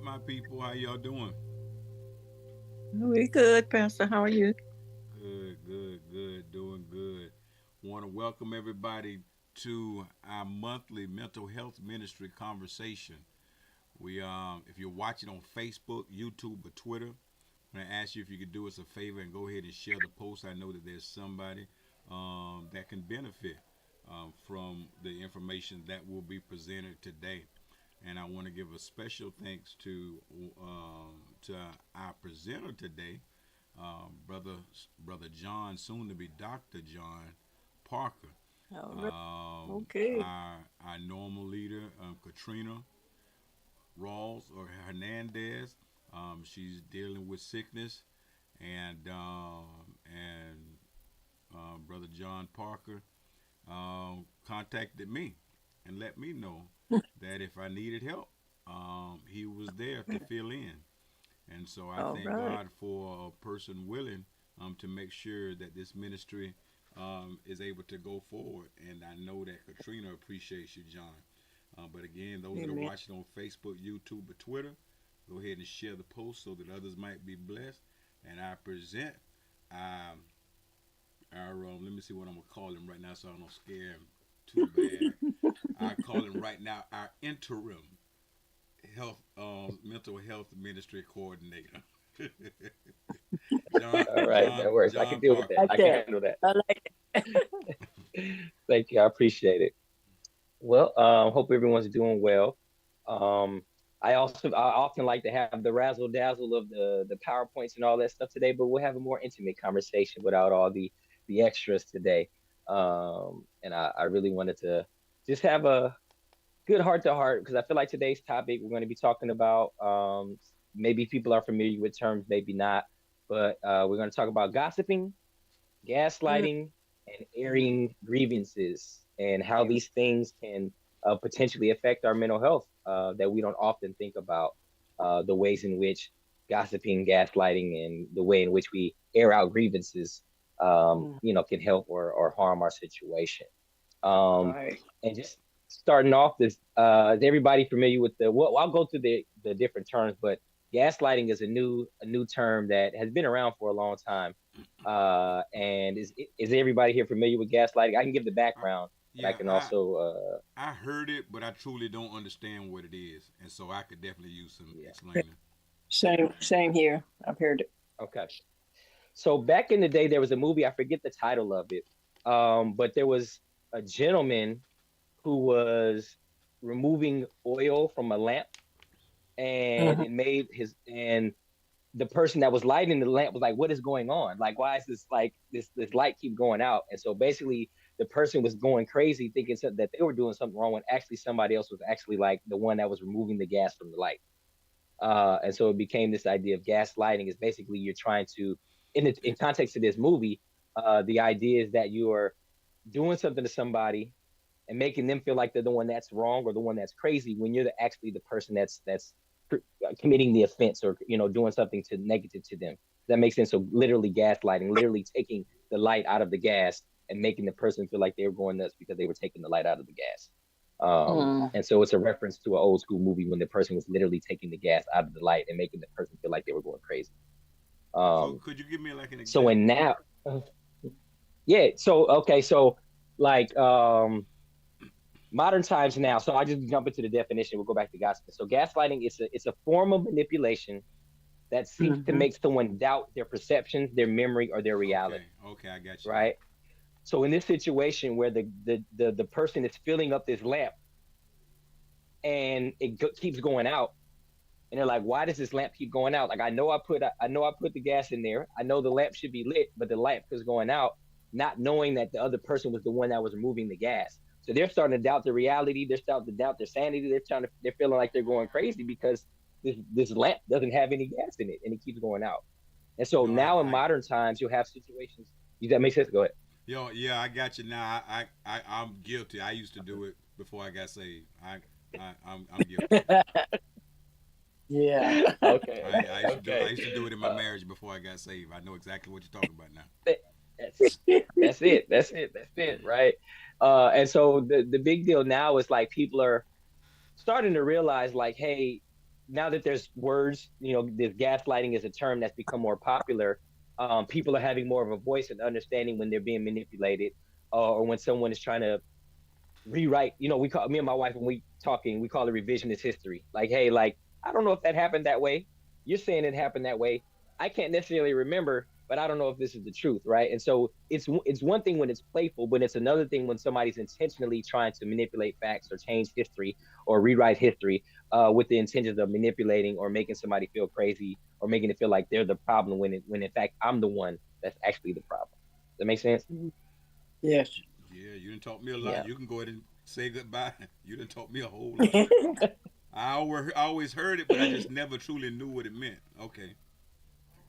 my people. How y'all doing? We good, Pastor. How are you? Good, good, good. Doing good. Want to welcome everybody to our monthly mental health ministry conversation. If you're watching on Facebook, YouTube, or Twitter, I'm gonna ask you if you could do us a favor and go ahead and share the post. I know that there's somebody that can benefit from the information that will be presented today. And I want to give a special thanks to our presenter today, brother John, soon to be Dr. John Parker. All right. Okay. Our normal leader, Katrina Rawls or Hernandez. She's dealing with sickness, and brother John Parker contacted me and let me know that if I needed help, he was there to fill in. And so I All thank right. God for a person willing to make sure that this ministry is able to go forward. And I know that Katrina appreciates you, John. But again, those that are Amen. watching on Facebook, YouTube, or Twitter, go ahead and share the post so that others might be blessed. And I present um, let me see what I'm going to call him right now so I don't scare him too bad. I call him right now our interim mental health ministry coordinator. John, All right, that works. I can John deal with that. Parker. Like I can that. handle that. I like Thank you. I appreciate it. Well, hope everyone's doing well. Um, I often like to have the razzle dazzle of the PowerPoints and all that stuff today, but we'll have a more intimate conversation without all the extras today. And I really wanted to just have a good heart to heart because I feel like today's topic we're going to be talking about maybe people are familiar with terms, maybe not, but we're going to talk about gossiping, it. gaslighting, and airing grievances, and how these things can potentially affect our mental health that we don't often think about. The ways in which gossiping, gaslighting, and the way in which we air out grievances, Mm. can help or harm our situation. All Um, right. and just starting off, is everybody familiar with the? Well, I'll go through the different terms, but gaslighting is a new term that has been around for a long time. And is everybody here familiar with gaslighting? I can give the I, background, and I yeah, can also I heard it, but I truly don't understand what it is, and so I could definitely use some yeah, explaining. Same here. I've heard it. okay. So back in the day, there was a movie. I forget the title of it, but there was a gentleman who was removing oil from a lamp, and Hmm. the person that was lighting the lamp was like, "What is going on? Like, why is this like this light keep going out?" And so basically, the person was going crazy, thinking that they were doing something wrong when actually somebody else was actually like the one that was removing the gas from the light. And so it became this idea of gaslighting is basically you're trying to, in context of this movie, the idea is that you are doing something to somebody and making them feel like they're the one that's wrong or the one that's crazy when you're actually the person that's committing the offense or doing something to negative to them. That makes sense. So literally gaslighting, literally taking the light out of the gas and making the person feel like they were going nuts because they were taking the light out of the gas. Mm. And so it's a reference to an old school movie when the person was literally taking the gas out of the light and making the person feel like they were going crazy. So Um, could you give me like an so in example? now, yeah. So okay. So like modern times now. So I just jump into the definition. We'll go back to gossip. So gaslighting is it's a form of manipulation that seeks to Hmm. make someone doubt their perceptions, their memory, or their Okay, reality. okay, I got you now. Right. So in this situation where the person is filling up this lamp and keeps going out, and they're like, "Why does this lamp keep going out? Like I know I put the gas in there. I know the lamp should be lit, but the lamp is going out." Not knowing that the other person was the one that was removing the gas. So they're starting to doubt the reality. They're starting to doubt their sanity. They're feeling like they're going crazy because this lamp doesn't have any gas in it and it keeps going out. And so No, now in modern times, you'll have situations. Does that make sense? Go ahead. yo, yeah, I got you now. I'm guilty. I used to do it before I got saved. I'm guilty. Yeah. Okay, I okay, used to do I okay. used to do it in my Uh, marriage before I got saved. I know exactly what you're talking about now. that's that's it. That's it. Right. And so the big deal now is like people are starting to realize like, hey, now that there's words, this gaslighting is a term that's become more popular. People are having more of a voice and understanding when they're being manipulated, or when someone is trying to rewrite. We call, me and my wife, when we talking, we call it revisionist history. Like, hey, like, I don't know if that happened that way. You're saying it happened that way. I can't necessarily remember, but I don't know if this is the truth, right? And so it's one thing when it's playful, but it's another thing when somebody's intentionally trying to manipulate facts or change history or rewrite history, with the intentions of manipulating or making somebody feel crazy or making it feel like they're the problem when in fact I'm the one that's actually the problem. Does that make sense? Mhm. Yes. Yeah, you didn't taught me a lot. Yeah. You can go ahead and say goodbye. You didn't taught me a whole lot. I always heard it, but I just never truly knew what it meant. Okay.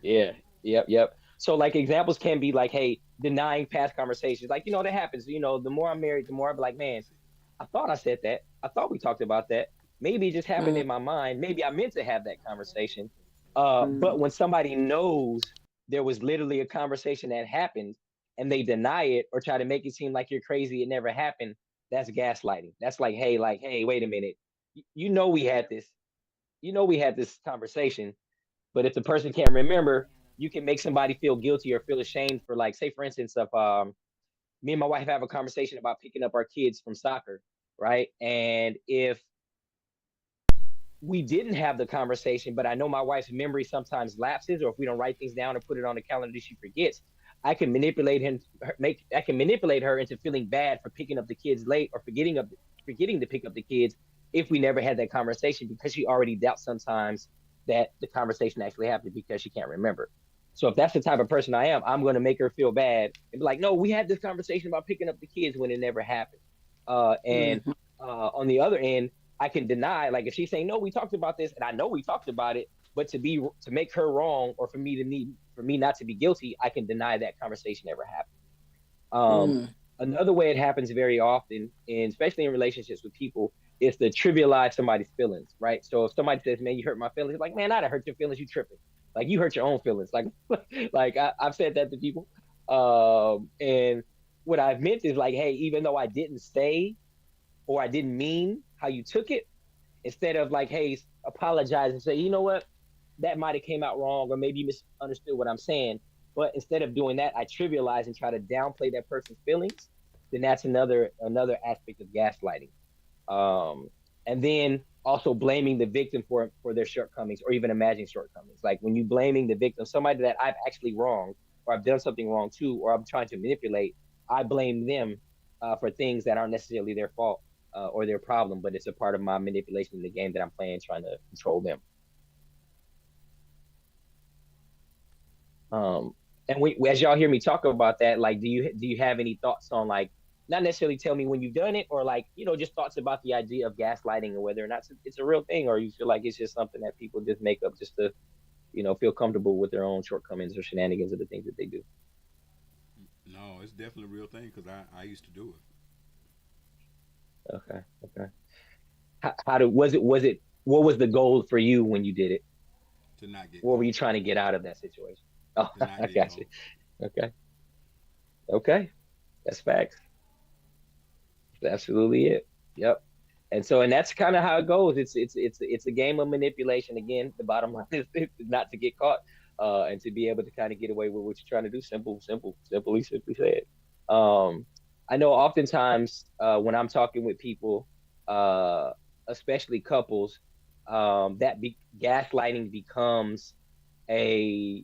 Yeah. Yep. So like examples can be like, hey, denying past conversations. Like, that happens. The more I'm married, the more I'm like, man, I thought I said that. I thought we talked about that. Maybe it just happened Mm, in my mind. Maybe I meant to have that conversation. mm, But when somebody knows there was literally a conversation that happened and they deny it or try to make it seem like you're crazy, it never happened, that's gaslighting. That's like, hey, wait a minute. We had this. We had this conversation, but if the person can't remember, you can make somebody feel guilty or feel ashamed for, like, say for instance, if me and my wife have a conversation about picking up our kids from soccer, right? And if we didn't have the conversation, but I know my wife's memory sometimes lapses, or if we don't write things down or put it on the calendar, she forgets. I can manipulate her into feeling bad for picking up the kids late or forgetting to pick up the kids if we never had that conversation, because she already doubts sometimes that the conversation actually happened because she can't remember. So if that's the type of person I am, I'm going to make her feel bad and be like, no, we had this conversation about picking up the kids when it never happened. And mhm, on the other end, I can deny, like if she's saying, no, we talked about this and I know we talked about it, but to make her wrong, or for me not to be guilty, I can deny that conversation ever happened. Um, mm, Another way it happens very often, and especially in relationships with people, is to trivialize somebody's feelings, right? So if somebody says, "Man, you hurt my feelings," like, "Man, I didn't hurt your feelings. You tripping? Like, you hurt your own feelings." Like, I've said that to people, and what I've meant is like, "Hey, even though I didn't say or I didn't mean how you took it," instead of like, hey, apologize and say, you know what, that might have came out wrong, or maybe you misunderstood what I'm saying. But instead of doing that, I trivialize and try to downplay that person's feelings. Then that's another aspect of gaslighting. Um, and then also blaming the victim for their shortcomings or even imagining shortcomings. Like when you blaming the victim, somebody that I've actually wronged or I've done something wrong to, or I'm trying to manipulate, I blame them for things that aren't necessarily their fault, or their problem, but it's a part of my manipulation in the game that I'm playing, trying to control them. Um, and as y'all hear me talk about that, like, do you have any thoughts on, like, not necessarily tell me when you've done it, or like, just thoughts about the idea of gaslighting and whether or not it's a real thing, or you feel like it's just something that people just make up just to feel comfortable with their own shortcomings or shenanigans of the things that they do. No, it's definitely a real thing because I used to do it Okay, okay. How do was it what was the goal for you when you did it? to not get What were caught. you trying to get out of that situation? Oh, To not I get got you. caught. Okay, okay, that's facts. That's absolutely it. Yep. And that's kind of how it goes. It's a game of manipulation. Again, the bottom line is not to get caught, and to be able to kind of get away with what you're trying to do. Simply said. Um, I know oftentimes, when I'm talking with people, uh, especially couples, gaslighting becomes a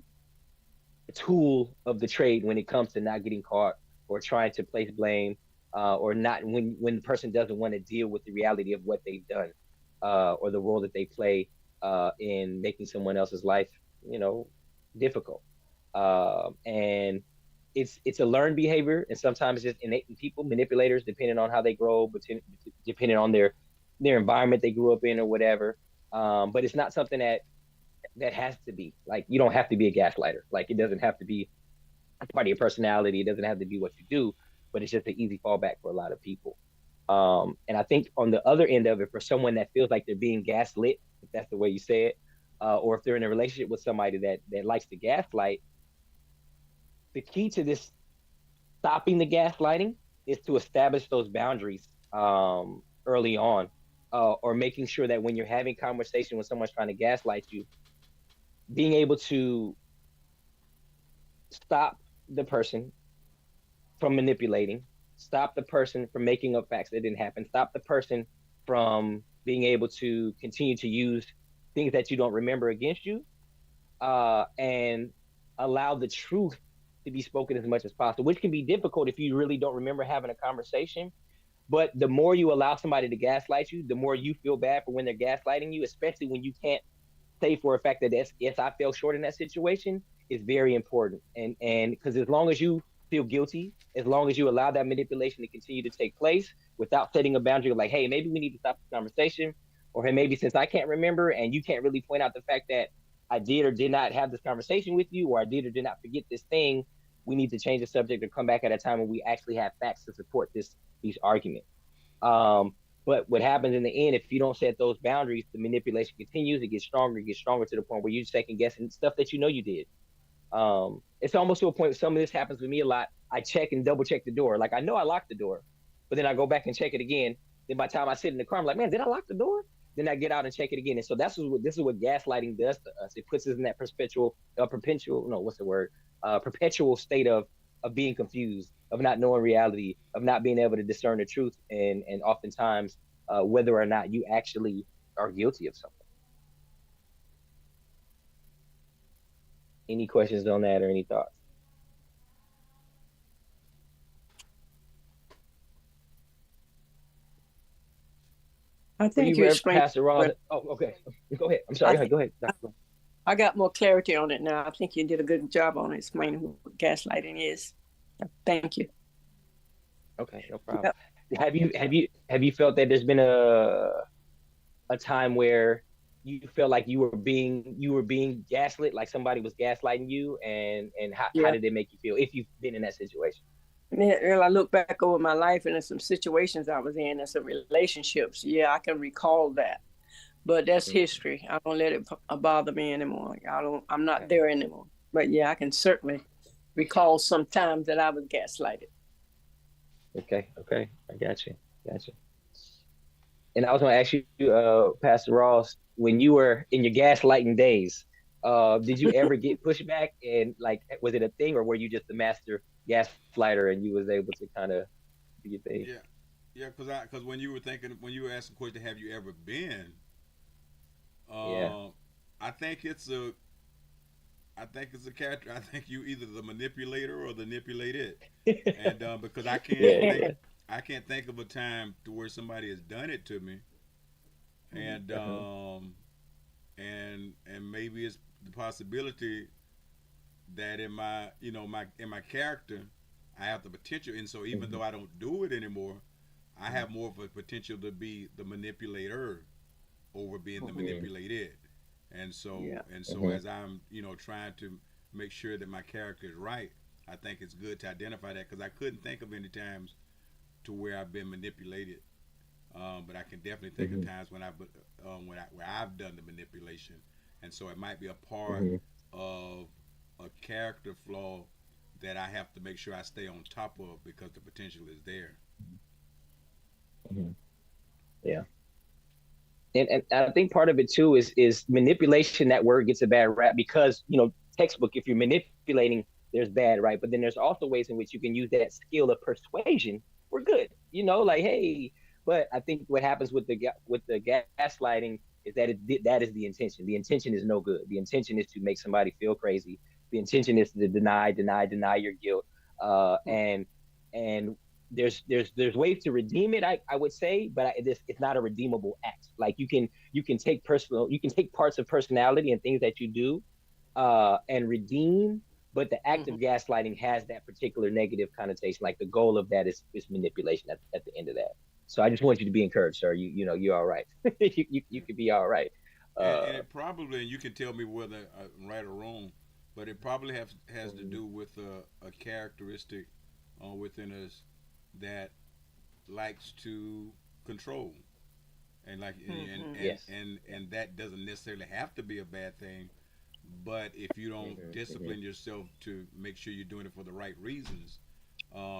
tool of the trade when it comes to not getting caught or trying to place blame, or not when the person doesn't want to deal with the reality of what they've done, or the role that they play in making someone else's life, you know, difficult. And it's a learned behavior, and sometimes it's just innate in people, manipulators, depending on how they grow, but depending on their environment they grew up in or whatever. But it's not something that has to be like, you don't have to be a gaslighter. Like, it doesn't have to be a part of your personality. It doesn't have to be what you do, but it's just an easy fallback for a lot of people. And I think on the other end of it, for someone that feels like they're being gaslit, if that's the way you say it, or if they're in a relationship with somebody that likes to gaslight, the key to this stopping the gaslighting is to establish those boundaries, early on. or making sure that when you're having conversation when someone's trying to gaslight you, being able to stop the person from manipulating, stop the person from making up facts that didn't happen, stop the person from being able to continue to use things that you don't remember against you, and allow the truth to be spoken as much as possible, which can be difficult if you really don't remember having a conversation. But the more you allow somebody to gaslight you, the more you feel bad for when they're gaslighting you, especially when you can't say for a fact that yes, I fell short in that situation, is very important. And because as long as you feel guilty, as long as you allow that manipulation to continue to take place without setting a boundary of like, hey, maybe we need to stop the conversation, or hey, maybe since I can't remember and you can't really point out the fact that I did or did not have this conversation with you, or I did or did not forget this thing, we need to change the subject or come back at a time when we actually have facts to support these arguments. Um, but what happens in the end, if you don't set those boundaries, the manipulation continues. It gets stronger to the point where you're second guessing stuff that you know you did. It's almost to a point. Some of this happens with me a lot. I check and double check the door. Like I know I locked the door, but then I go back and check it again. Then by the time I sit in the car, I'm like, man, did I lock the door? Then I get out and check it again. And so that's what this is what gaslighting does to us. It puts us in that perpetual, no, what's the word? Perpetual state of being confused, of not knowing reality, of not being able to discern the truth, and oftentimes whether or not you actually are guilty of something. Any questions on that or any thoughts? I What do think you you, explained Pastor Ross? well. Oh, okay. Go ahead. I'm I sorry. think Go ahead. Dr. I got more clarity on it now. I think you did a good job on explaining what gaslighting is. Thank you. Okay, no problem. Yep. Have you felt that there's been a time where you felt like you were being gaslit, like somebody was gaslighting you, and how Yeah. did it make you feel if you've been in that situation? Yeah, well, I look back over my life and there's some situations I was in and some relationships. Yeah, I can recall that. But that's Mhm. history. I don't let it bother me anymore. I'm not Okay. there anymore. But yeah, I can certainly recall some times that I was gaslighted. Okay. Okay. I got you. Got you. And I was going to ask you, Pastor Ross, when you were in your gaslighting days, did you ever get pushback? And like, was it a thing, or were you just the master gaslighter and you was able to kind of do your thing? Yeah, yeah, because when you were asking the question, have you ever been? Yeah. Um, I think I think it's a character. I think you either the manipulator or the manipulated, and because Yeah. Yeah. I can't think of a time to where somebody has done it to me, and Uh-huh. maybe it's the possibility that in my in my character, I have the potential, and so even Hmm. though I don't do it anymore, I have more of a potential to be the manipulator over being the Hmm. manipulated. Yeah. And so Hmm. as I'm trying to make sure that my character is right, I think it's good to identify that because I couldn't think of any times to where I've been manipulated. But I can definitely think of Hmm. times where I've done the manipulation, and so it might be a part Hmm. of a character flaw that I have to make sure I stay on top of because the potential is there. Hmm. Yeah. And I think part of it too is manipulation. That word gets a bad rap because textbook. If you're manipulating, there's bad, right? But then there's also ways in which you can use that skill of persuasion for good. Like hey. But I think what happens with the gaslighting is that is the intention. The intention is no good. The intention is to make somebody feel crazy. The intention is to deny your guilt. And there's ways to redeem it. I would say, but it's not a redeemable act. Like you can take parts of personality and things that you do, and redeem. But the act of Hmm. gaslighting has that particular negative connotation. Like the goal of that is manipulation at the end of that. So I just want you to be encouraged, sir. You're all right. You could be all right. And Uh, it probably, and you can tell me whether I'm right or wrong, but it probably has to mhm, do with a characteristic within us that likes to control, and like Hmm. yes. and that doesn't necessarily have to be a bad thing, but if you don't Hmm. Hmm. discipline yourself to make sure you're doing it for the right reasons,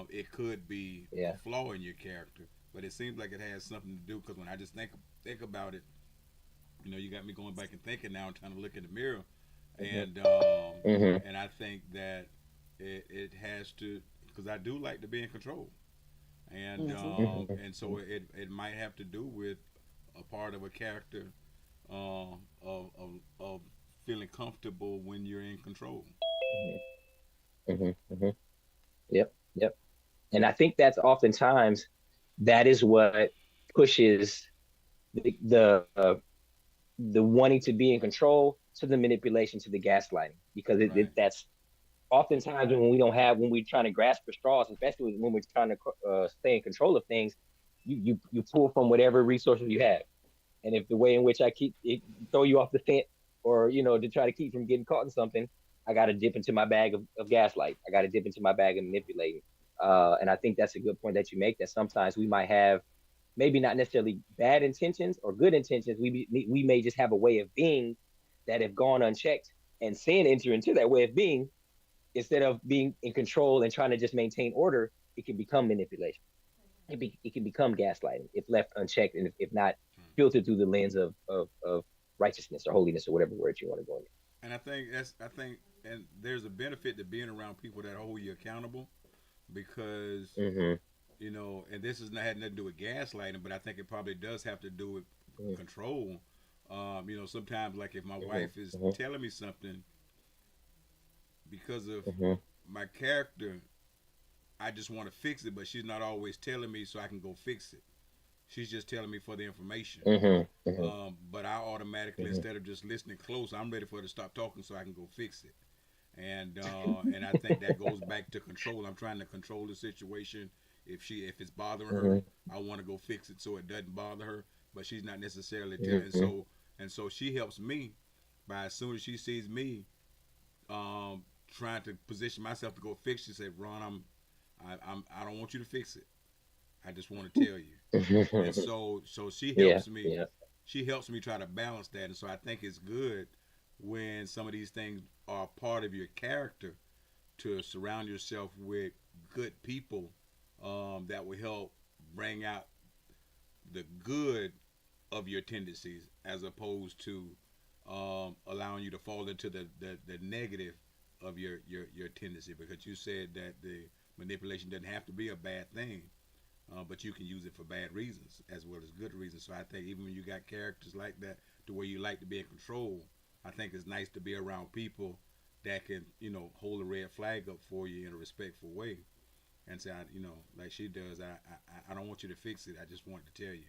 it could be Yeah. a flaw in your character. but it seems like it has something to do because when I just think about it, you got me going back and thinking now and trying to look in the mirror, Mm-hmm. and Mm-hmm. and I think that it has to because I do like to be in control, Hmm. and so it might have to do with a part of a character of feeling comfortable when you're in control. Mm-hmm. Mm-hmm. Yep. Yep. And I think that's oftentimes that is what pushes the the wanting to be in control to the manipulation to the gaslighting because Right. that's oftentimes when we're trying to grasp for straws, especially when we're trying to stay in control of things, you pull from whatever resources you have. And if the way in which I keep it, throw you off the fence, or to try to keep from getting caught in something, I got to dip into my bag of gaslight. I got to dip into my bag of manipulating. And I think that's a good point that you make. That sometimes we might have maybe not necessarily bad intentions or good intentions. We may just have a way of being that have gone unchecked, and sin enter into that way of being instead of being in control and trying to just maintain order. It can become manipulation. It can become gaslighting if left unchecked and if not filtered through the lens of righteousness or holiness or whatever word you want to go in. And and there's a benefit to being around people that hold you accountable because Mm-hmm. and this has not had nothing to do with gaslighting, but I think it probably does have to do with control. Sometimes like if my Mm-hmm. wife is Mm-hmm. telling me something because of Mm-hmm. my character, I just want to fix it, but she's not always telling me so I can go fix it. She's just telling me for the information. Mm-hmm. Mm-hmm. But I automatically, Mm-hmm. instead of just listening close, I'm ready for her to stop talking so I can go fix it. And I think that goes back to control. I'm trying to control the situation. If it's bothering her, Mm-hmm. I want to go fix it so it doesn't bother her. But she's not necessarily telling. Mm-hmm. And so she helps me by as soon as she sees me trying to position myself to go fix it. She said, "Ron, I don't want you to fix it. I just want to tell you." And so she Yeah. helps me. Yeah. She helps me try to balance that. And so I think it's good when some of these things are part of your character to surround yourself with good people that will help bring out the good of your tendencies as opposed to allowing you to fall into the negative of your tendency because you said that the manipulation doesn't have to be a bad thing, but you can use it for bad reasons as well as good reasons. So I think even when you got characters like that to where you like to be in control, I think it's nice to be around people that can hold a red flag up for you in a respectful way and say, like she does, I don't want you to fix it. I just want to tell you.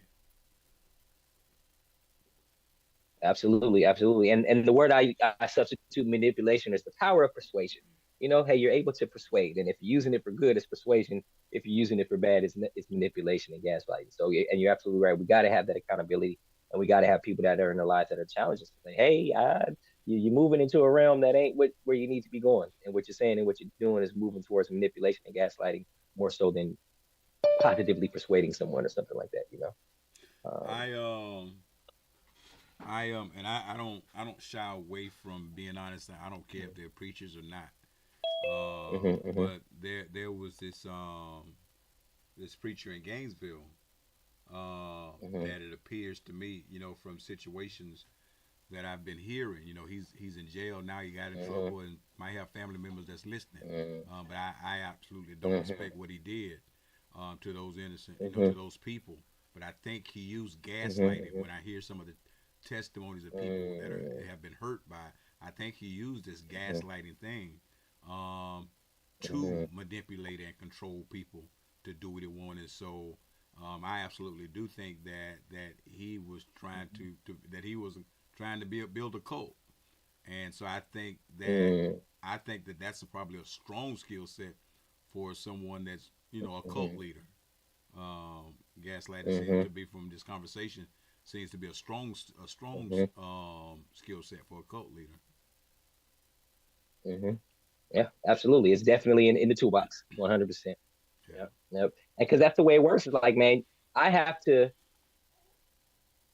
Absolutely, absolutely. And the word I substitute manipulation is the power of persuasion. Hey, you're able to persuade, and if you're using it for good, it's persuasion. If you're using it for bad, it's manipulation and gaslighting. So, and you're absolutely right. We got to have that accountability, and we got to have people that are in their lives that are challenges. Say, hey, you're moving into a realm that ain't where you need to be going, and what you're saying and what you're doing is moving towards manipulation and gaslighting more so than positively persuading someone or something like that. Um, I and I don't shy away from being honest. I don't care if they're preachers or not. mm-hmm, mm-hmm, But there was this preacher in Gainesville mm-hmm, that it appears to me, from situations that I've been hearing. He's in jail now. He got in mm-hmm, trouble and might have family members that's listening. mm-hmm, But I absolutely don't mm-hmm, respect what he did to those innocent, to mm-hmm, those people. But I think he used gaslighting. mm-hmm, When I hear some of the testimonies of people that mm-hmm. have been hurt by, I think he used this Mhm, gaslighting thing um, to mhm, manipulate and control people to do what he wanted. So I absolutely do think that he was trying to that he was trying to build a cult, and so mm, I think that that's probably a strong skill set for someone that's a cult mhm, leader. Gaslighting seems mhm, to be from this conversation seems to be a strong mhm, skill set for a cult leader. mhm. Yeah, absolutely. It's definitely in the toolbox, 100%. Yeah. Yep, yep. And because that's the way it works. It's like, man, I have to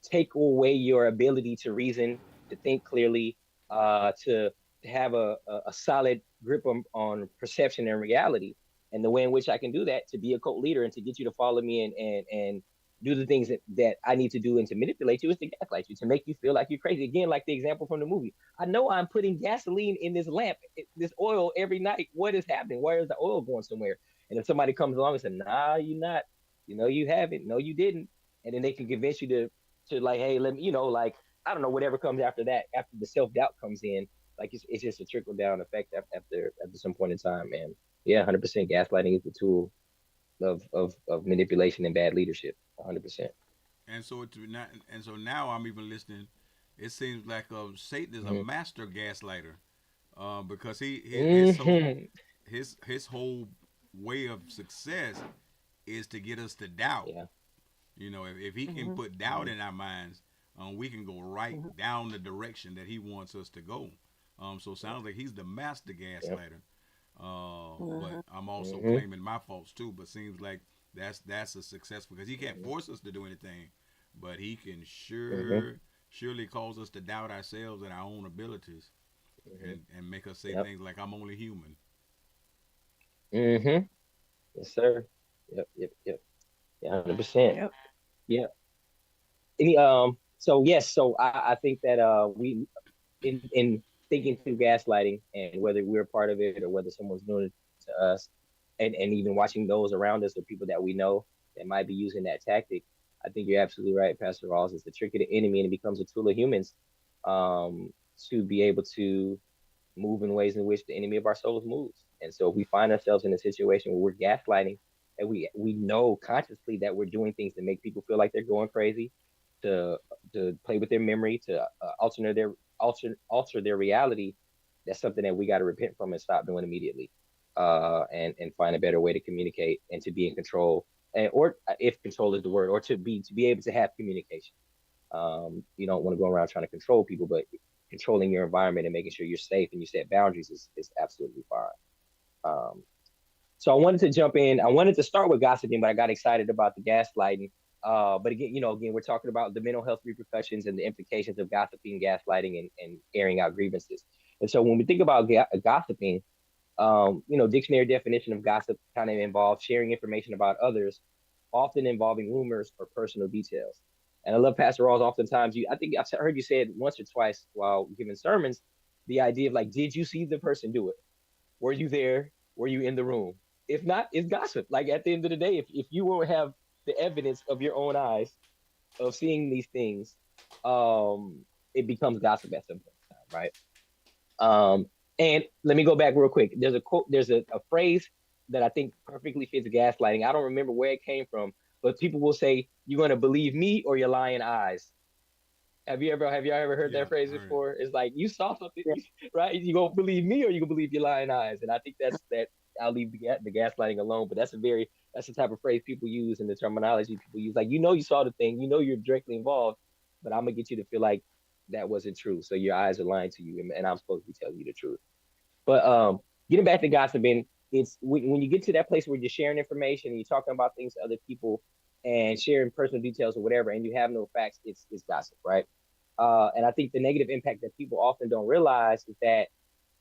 take away your ability to reason, to think clearly, to have a solid grip on perception and reality. And the way in which I can do that to be a cult leader and to get you to follow me and do the things that I need to do and to manipulate you is to gaslight you, to make you feel like you're crazy. Again, like the example from the movie. I know I'm putting gasoline in this lamp, this oil every night. What is happening? Where is the oil going somewhere? And if somebody comes along and says, nah, you're not, you haven't, no, you didn't. And then they can convince you to like, hey, let me, like, I don't know, whatever comes after that, after the self-doubt comes in, like it's just a trickle down effect after some point in time, man. Yeah, 100% gaslighting is the tool of manipulation and bad leadership. 100%. And so and so now I'm even listening. It seems like Satan is a Mm-hmm. master gaslighter, because Mm-hmm. his whole way of success is to get us to doubt. Yeah. If he can Mm-hmm. put doubt in our minds, we can go right Mm-hmm. down the direction that he wants us to go. So it sounds like he's the master Yeah. gaslighter. But Mm-hmm. I'm also Mm-hmm. claiming my faults too. But seems like that's a success because he can't force us to do anything, but he can Mm-hmm. surely cause us to doubt ourselves and our own abilities, Mm-hmm. and make us say Yep. things like I'm only human. Mm-hmm. Yes, sir. Yep. Yep. Yep. Yeah. 100%. Yep. Yeah. So yes. So I think that we in thinking through gaslighting and whether we're part of it or whether someone's doing it to us, and even watching those around us or people that we know that might be using that tactic. I think you're absolutely right, Pastor Rawls. It's the trick of the enemy, and it becomes a tool of humans um, to be able to move in ways in which the enemy of our souls moves. And so if we find ourselves in a situation where we're gaslighting and we know consciously that we're doing things to make people feel like they're going crazy, to to play with their memory, to alter their reality, that's something that we got to repent from and stop doing immediately. And find a better way to communicate and to be in control, and or if control is the word, or to be able to have communication. You don't want to go around trying to control people, but controlling your environment and making sure you're safe and you set boundaries is absolutely fine. Um, so I wanted to jump in. I wanted to start with gossiping, but I got excited about the gaslighting. But again, we're talking about the mental health repercussions and the implications of gossiping, gaslighting, and airing out grievances. And so when we think about gossiping, dictionary definition of gossip kind of involves sharing information about others, often involving rumors or personal details. And I love Pastor Rawls. Oftentimes, I think I've heard you say it once or twice while giving sermons, the idea of like, did you see the person do it? Were you there? Were you in the room? If not, it's gossip. Like at the end of the day, if you won't have the evidence of your own eyes of seeing these things, it becomes gossip at some point in time, right? Um, and let me go back real quick. There's a quote, there's a phrase that I think perfectly fits gaslighting. I don't remember where it came from, but people will say, "You're gonna believe me or your lying eyes." Have y'all ever heard Yeah, that phrase I heard it. before? It's like you saw something, Yeah. right? You gonna believe me or you gonna believe your lying eyes? And I think that's that. I'll leave the gaslighting alone, but that's the type of phrase people use and the terminology people use. Like you saw the thing, you're directly involved, but I'm gonna get you to feel like that wasn't true. So your eyes are lying to you, and I'm supposed to be telling you the truth. But getting back to gossiping, it's when you get to that place where you're sharing information and you're talking about things to other people and sharing personal details or whatever, and you have no facts, it's gossip, right? And I think the negative impact that people often don't realize is that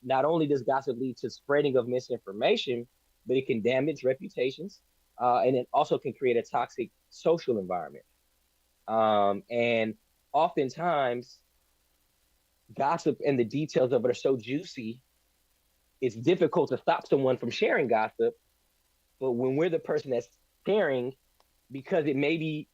not only does gossip lead to spreading of misinformation, but it can damage reputations, and it also can create a toxic social environment. And oftentimes, gossip and the details of it are so juicy, it's difficult to stop someone from sharing gossip. But when we're the person that's sharing, because it may be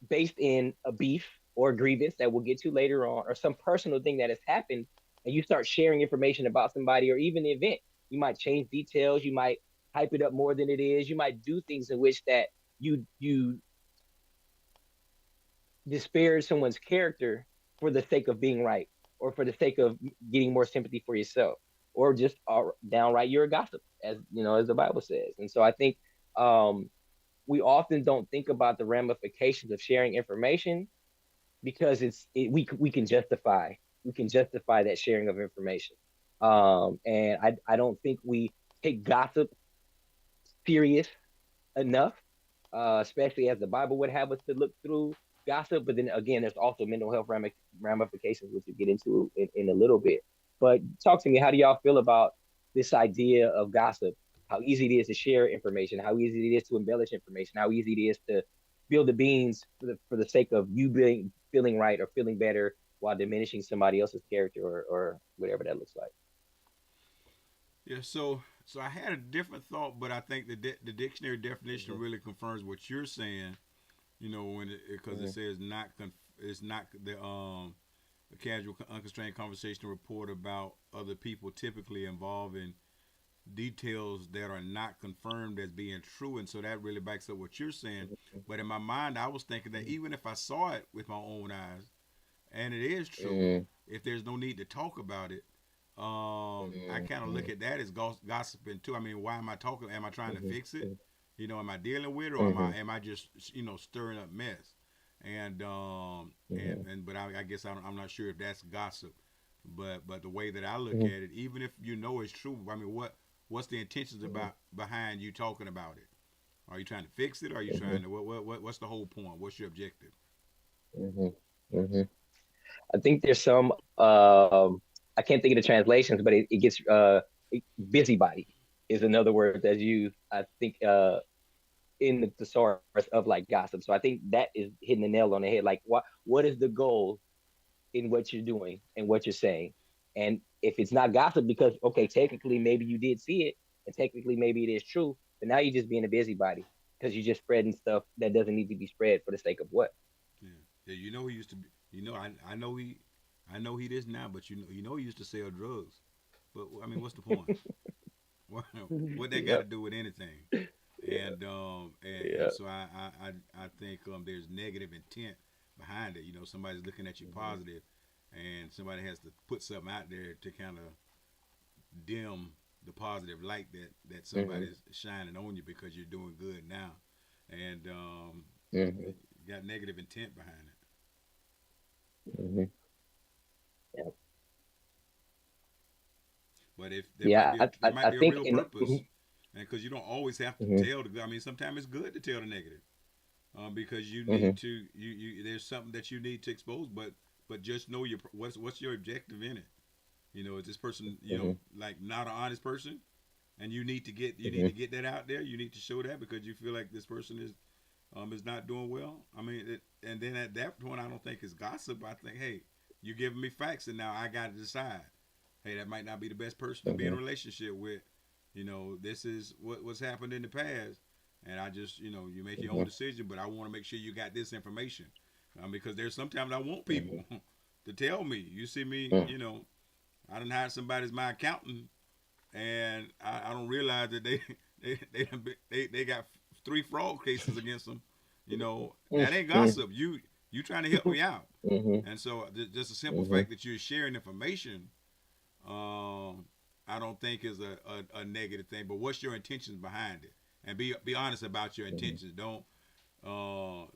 based in a beef or a grievance that we'll get to later on, or some personal thing that has happened, and you start sharing information about somebody or even the event, you might change details, you might hype it up more than it is, you might do things in which that you disparage someone's character for the sake of being right or for the sake of getting more sympathy for yourself or just downright you're a gossip, as the Bible says. And so I think we often don't think about the ramifications of sharing information because we can justify that sharing of information. And I don't think we take gossip serious enough, especially as the Bible would have us to look through gossip. But then again, there's also mental health ramifications, which we'll get into in a little bit. But talk to me, how do y'all feel about this idea of gossip? how easy it is to share information, how easy it is to embellish information, how easy it is to spill the beans for the sake of you being feeling right or feeling better while diminishing somebody else's character or whatever that looks like. Yeah, so I had a different thought, but I think the dictionary definition Mm-hmm. really confirms what you're saying. You know, when because it Mm-hmm. says not it's not the a casual unconstrained conversation report about other people typically involving details that are not confirmed as being true, and so that really backs up what you're saying. But in my mind, I was thinking that even if I saw it with my own eyes, and it is true, Mm-hmm. if there's no need to talk about it, I kind of Mm-hmm. look at that as gossiping too. I mean, why am I talking? Am I trying to Mm-hmm. fix it? You know, am I dealing with it, or Mm-hmm. am I just stirring up mess? Mm-hmm. And but I guess I'm not sure if that's gossip, but the way that I look Mm-hmm. at it, even if you know it's true, I mean, what's the intentions about behind you talking about it? Are you trying to fix it? Are you Mm-hmm. trying to what's the whole point? What's your objective? Mm-hmm. Mm-hmm. I think there's some I can't think of the translations, but it gets busybody is another word that's used. I think in the thesaurus of like gossip. So I think that is hitting the nail on the head. Like what is the goal in what you're doing and what you're saying? And if it's not gossip, because okay, technically maybe you did see it, and technically maybe it is true, but now you're just being a busybody because you're just spreading stuff that doesn't need to be spread for the sake of what? Yeah, yeah. You know he used to be. You know I know he this now, but he used to sell drugs. But I mean, what's the point? What what that got to Yep. do with anything? Yeah. And Yeah. so I think there's negative intent behind it. You know, somebody's looking at you Mm-hmm. positive, and somebody has to put something out there to kind of dim the positive light that Mm-hmm. somebody's shining on you because you're doing good now, and Mm-hmm. got negative intent behind it. Mm-hmm. Yeah. But if Yeah. there might I be a think real in purpose, and because you don't always have to mm-hmm. tell the good. I mean, sometimes it's good to tell the negative, because you Mm-hmm. need to there's something that you need to expose, but just know your what's your objective in it. You know, is this person Mm-hmm. like not an honest person, and you need Mm-hmm. to get that out there. You need to show that because you feel like this person is not doing well. I mean, and then at that point, I don't think it's gossip. I think, hey, you're giving me facts, and now I got to decide. Hey, that might not be the best person to be in a Mm-hmm. relationship with. You know, this is what's happened in the past, and I just, you make your own Mm-hmm. decision. But I want to make sure you got this information, because there's sometimes I want people Mm-hmm. to tell me. You see me, Mm-hmm. I didn't hire somebody as my accountant, and I don't realize that they got three fraud cases against them. You know, that ain't gossip. You trying to help me out, Mm-hmm. and so just a simple Mm-hmm. fact that you're sharing information, um, I don't think is a negative thing. But what's your intentions behind it? And be honest about your Mm-hmm. intentions. Don't how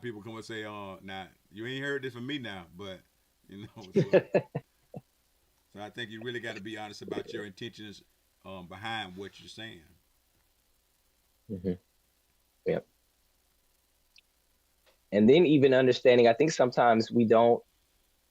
people come and say, now you ain't heard this from me now, but you know, so I think you really got to be honest about your intentions behind what you're saying. Mm-hmm. Yeah. And then even understanding, I think sometimes we don't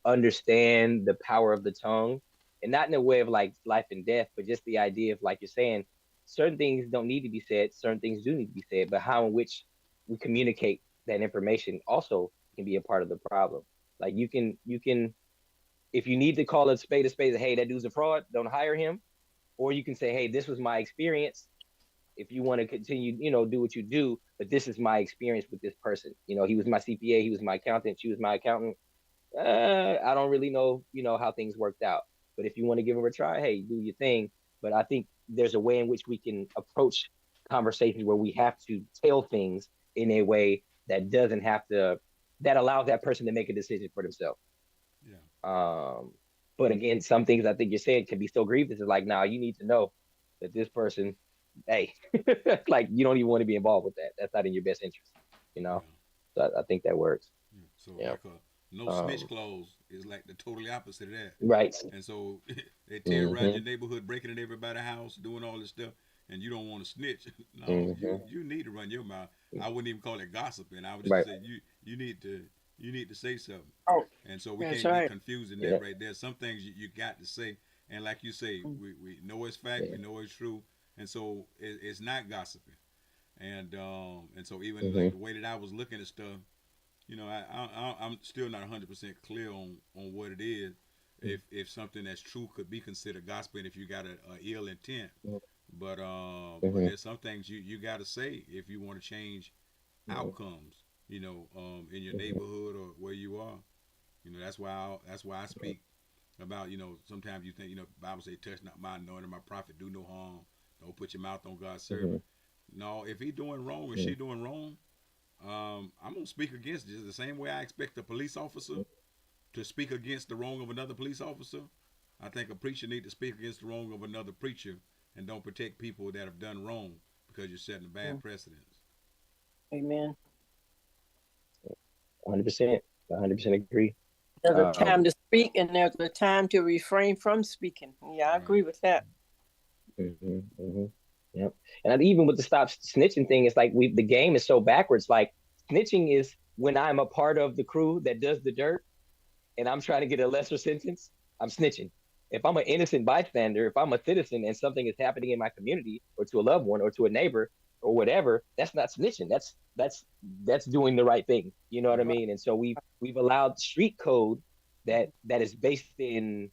understand the power of the tongue, and not in a way of like life and death, but just the idea of like you're saying, certain things don't need to be said, certain things do need to be said, but how in which we communicate that information also can be a part of the problem. Like you can if you need to call a spade, hey, that dude's a fraud, don't hire him. Or you can say, hey, this was my experience. If you want to continue, do what you do, but this is my experience with this person. He was my CPA, he was my accountant, she was my accountant. I don't really know, how things worked out. But if you want to give them a try, hey, do your thing. But I think there's a way in which we can approach conversations where we have to tell things in a way that doesn't have to, that allows that person to make a decision for themselves. Yeah. Um, but again, some things I think you're saying can be so grievous. It's like, now you need to know that this person, hey, like you don't even want to be involved with that. That's not in your best interest, you know. Yeah. So I think that works. Yeah. So Yeah. like a no snitch Um, clause is like the totally opposite of that. right. And so they terrorize Mm-hmm. your neighborhood, breaking in everybody's house, doing all this stuff, and you don't want to snitch. No, Mm-hmm. you need to run your mouth. I wouldn't even call it gossiping. I would just Right. say you need to say something. Oh, And so we that's can't get right. confused in that Yeah. right there. Some things you got to say, and like you say, we know it's fact, Yeah. we know it's true, and so it's not gossiping. And so even like Mm-hmm. the way that I was looking at stuff, I'm still not 100% clear on what it is. If something that's true could be considered gospel, if you got a ill intent, but Mm-hmm. there's some things you got to say if you want to change outcomes. In your Mm-hmm. neighborhood or where you are. That's why I speak about. Sometimes you think the Bible say, "Touch not my anointing, my prophet, do no harm. Don't put your mouth on God's Mm-hmm. servant." No, if he doing wrong and she doing wrong, I'm gonna speak against it the same way I expect a police officer to speak against the wrong of another police officer. I think a preacher need to speak against the wrong of another preacher and don't protect people that have done wrong because you're setting a bad precedence. Amen. 100%. 100% agree. There's a Um, time to speak and there's a time to refrain from speaking. Yeah, I Right. agree with that. hmm hmm Yep. And even with the stop snitching thing, it's like the game is so backwards. Like snitching is when I'm a part of the crew that does the dirt and I'm trying to get a lesser sentence, I'm snitching. If I'm an innocent bystander, if I'm a citizen and something is happening in my community or to a loved one or to a neighbor or whatever, that's not snitching. That's doing the right thing. You know what I Right. Right. mean? And so we've allowed street code that is based in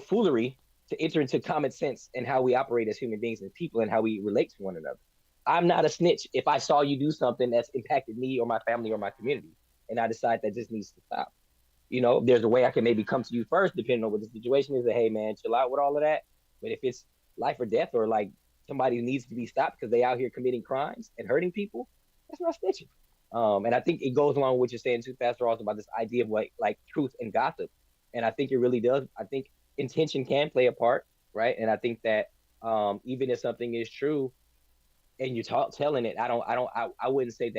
foolery to enter into common sense and how we operate as human beings and people and how we relate to one another. I'm not a snitch if I saw you do something that's impacted me or my family or my community, and I decide that this needs to stop. There's a way I can maybe come to you first, depending on what the situation is. That hey, man, chill out with all of that. But if it's life or death, or like somebody needs to be stopped because they out here committing crimes and hurting people, that's not snitching. And I think it goes along with what you're saying too, Pastor Ross, about this idea of like truth and gossip. And I think it really does. I think intention can play a part, right? And I think that even if something is true and you're telling it, I wouldn't say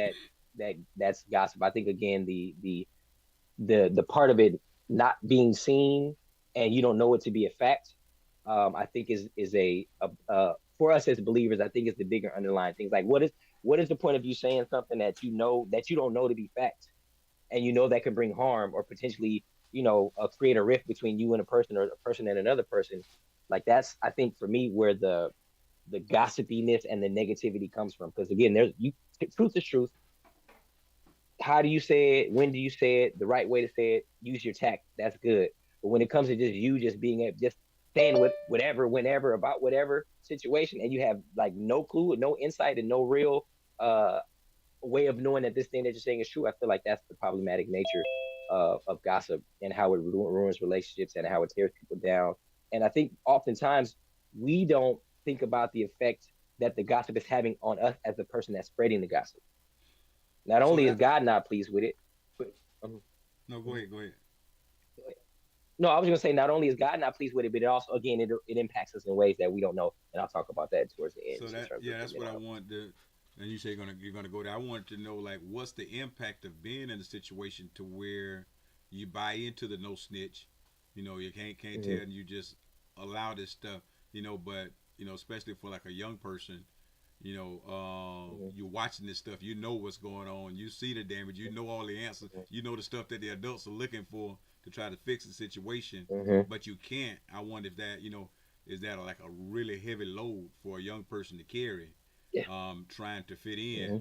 that's gossip. I think again the part of it not being seen and you don't know it to be a fact, I think is for us as believers, I think is the bigger underlying things. Like what is the point of you saying something that you know that you don't know to be fact, and that can bring harm or potentially create a rift between you and a person or a person and another person. Like that's, I think, for me, where the gossipiness and the negativity comes from. Because again, truth is truth. How do you say it? When do you say it? The right way to say it. Use your tact. That's good. But when it comes to just being just saying whatever, whenever, about whatever situation, and you have like no clue, no insight, and no real uh way of knowing that this thing that you're saying is true, I feel like that's the problematic nature of gossip and how it ruins relationships and how it tears people down. And I think oftentimes we don't think about the effect that the gossip is having on us as the person that's spreading the gossip. Not So only is that God not pleased with it, but no, go ahead, go ahead. no, I was going to say not only is God not pleased with it, but it also again it impacts us in ways that we don't know, and I'll talk about that towards the end, So just in that terms of yeah, the that's what I mental health. wanted to. And you say you're gonna go there. I wanted to know like what's the impact of being in a situation to where you buy into the no snitch. You can't tell Mm-hmm, and you just allow this stuff. But especially for like a young person. mm-hmm, You're watching this stuff. You know what's going on. You see the damage. You know all the answers. You know the stuff that the adults are looking for to try to fix the situation, mm-hmm, but you can't. I wonder if that is that like a really heavy load for a young person to carry, yeah, trying to fit in, mm-hmm,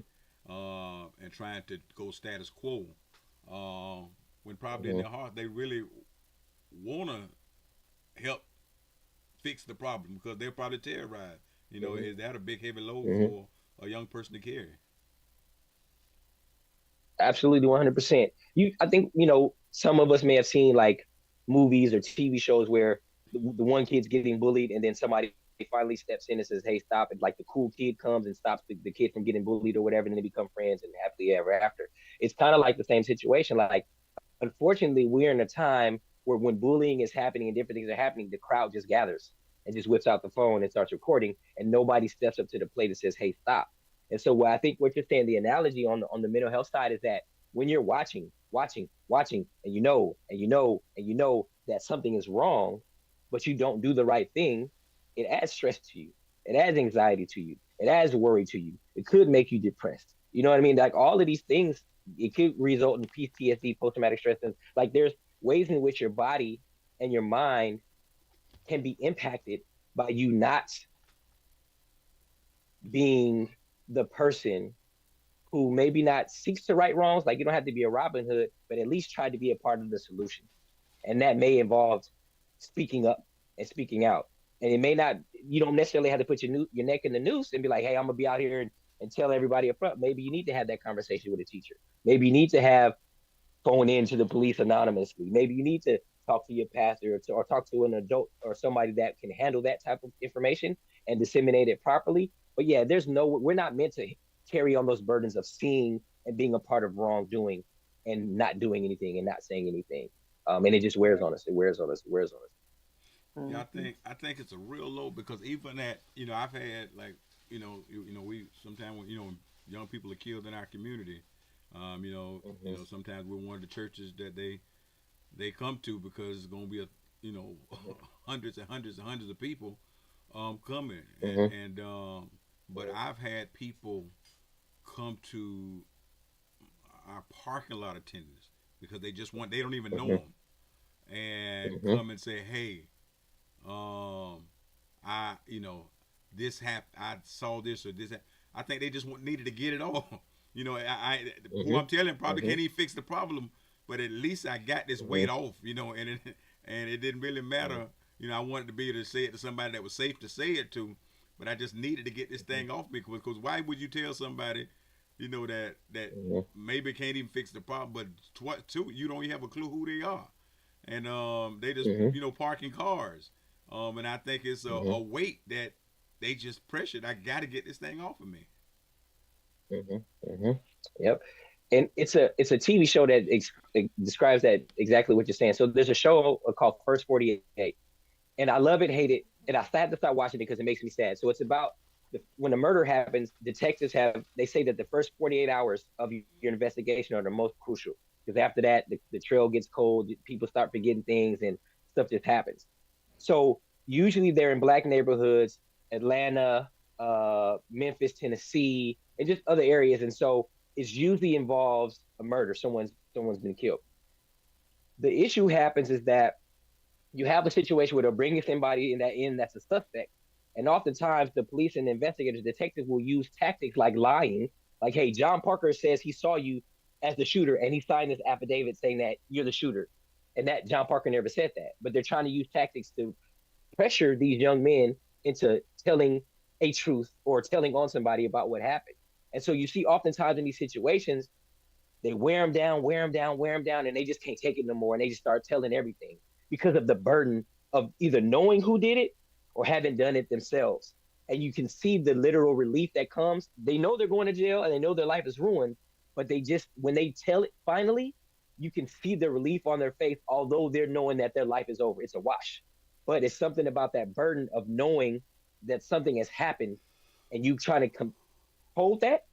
and trying to go status quo, uh, when probably in mm-hmm, their heart they really wanna help fix the problem because they're probably terrorized. mm-hmm, Is that a big heavy load mm-hmm. for a young person to carry? Absolutely, 100%. I think some of us may have seen like movies or TV shows where the one kid's getting bullied, and then somebody finally steps in and says, "Hey, stop!" And like the cool kid comes and stops the kid from getting bullied or whatever, and then they become friends and happily ever after. It's kind of like the same situation. Like, unfortunately, we're in a time where when bullying is happening and different things are happening, the crowd just gathers and just whips out the phone and starts recording, and nobody steps up to the plate and says, "Hey, stop." And so, what I think what you're saying, the analogy on the mental health side is that when you're watching, and you know that something is wrong, but you don't do the right thing, it adds stress to you. It adds anxiety to you. It adds worry to you. It could make you depressed. You know what I mean? Like all of these things, it could result in PTSD, post traumatic stress. And like there's ways in which your body and your mind can be impacted by you not being the person who maybe not seeks to right wrongs, like you don't have to be a Robin Hood, but at least try to be a part of the solution. And that may involve speaking up and speaking out. And it may not, you don't necessarily have to put your neck in the noose and be like, hey, I'm gonna be out here and tell everybody up front. Maybe you need to have that conversation with a teacher. Maybe you need to have phone into the police anonymously. Maybe you need to talk to your pastor or talk to an adult or somebody that can handle that type of information and disseminate it properly. But yeah, we're not meant to carry on those burdens of seeing and being a part of wrongdoing and not doing anything and not saying anything. And it just wears on us. It wears on us. It wears on us. Yeah, I Mhm. think I think it's a real low because even at I've had like we sometimes when young people are killed in our community, Mm-hmm, sometimes we're one of the churches that they come to because it's gonna be a mm-hmm, hundreds and hundreds and hundreds of people coming mm-hmm, and but I've had people come to our parking lot attendants because they don't even know mm-hmm, them and mm-hmm, come and say, hey, um, I this happened. I saw this or this. I think they just needed to get it off. Who mm-hmm, I'm telling probably mm-hmm, can't even fix the problem, but at least I got this mm-hmm, weight off. And it didn't really matter. I wanted to be able to say it to somebody that was safe to say it to, but I just needed to get this thing off me because why would you tell somebody, that mm-hmm, maybe can't even fix the problem, but two, you don't even have a clue who they are, and they just mm-hmm, parking cars, and I think it's mm-hmm, a weight that they just pressured. I got to get this thing off of me. mm-hmm, mm-hmm. Yep. And it's a TV show that it describes that exactly what you're saying. So there's a show called First 48, and I love it, hate it, and I had to start watching it because it makes me sad. So it's about when a murder happens, detectives they say that the first 48 hours of your investigation are the most crucial because after that the trail gets cold, people start forgetting things, and stuff just happens. So usually they're in black neighborhoods, Atlanta, Memphis, Tennessee, and just other areas, and so it usually involves a murder. Someone's been killed. The issue happens is that you have a situation where they're bringing somebody in that's a suspect, and oftentimes the police and the investigators, detectives will use tactics like lying, like, "Hey, John Parker says he saw you as the shooter, and he signed this affidavit saying that you're the shooter," and that John Parker never said that. But they're trying to use tactics to pressure these young men into telling a truth or telling on somebody about what happened. And so you see, oftentimes in these situations, they wear them down, wear them down, wear them down, and they just can't take it no more. And they just start telling everything because of the burden of either knowing who did it or haven't done it themselves. And you can see the literal relief that comes. They know they're going to jail and they know their life is ruined, but when they tell it finally, you can see the relief on their face, although they're knowing that their life is over. It's a wash. But it's something about that burden of knowing that something has happened and you trying to hold that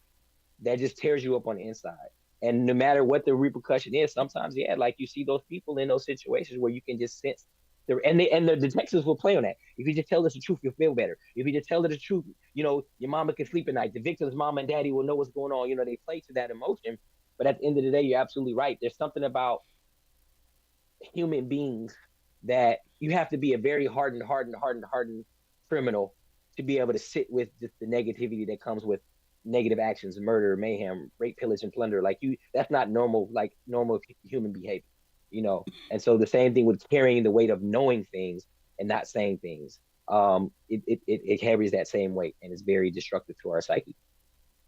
just tears you up on the inside. And no matter what the repercussion is, sometimes, yeah, like you see those people in those situations where you can just sense the detectives will play on that. If you just tell us the truth, you'll feel better. If you just tell us the truth, your mama can sleep at night. The victim's mom and daddy will know what's going on. They play to that emotion. But at the end of the day, you're absolutely right. There's something about human beings that you have to be a very hardened criminal to be able to sit with just the negativity that comes with negative actions, murder, mayhem, rape, pillage, and plunder. Like that's not normal, like normal human behavior. And so the same thing with carrying the weight of knowing things and not saying things. It carries that same weight and it's very destructive to our psyche,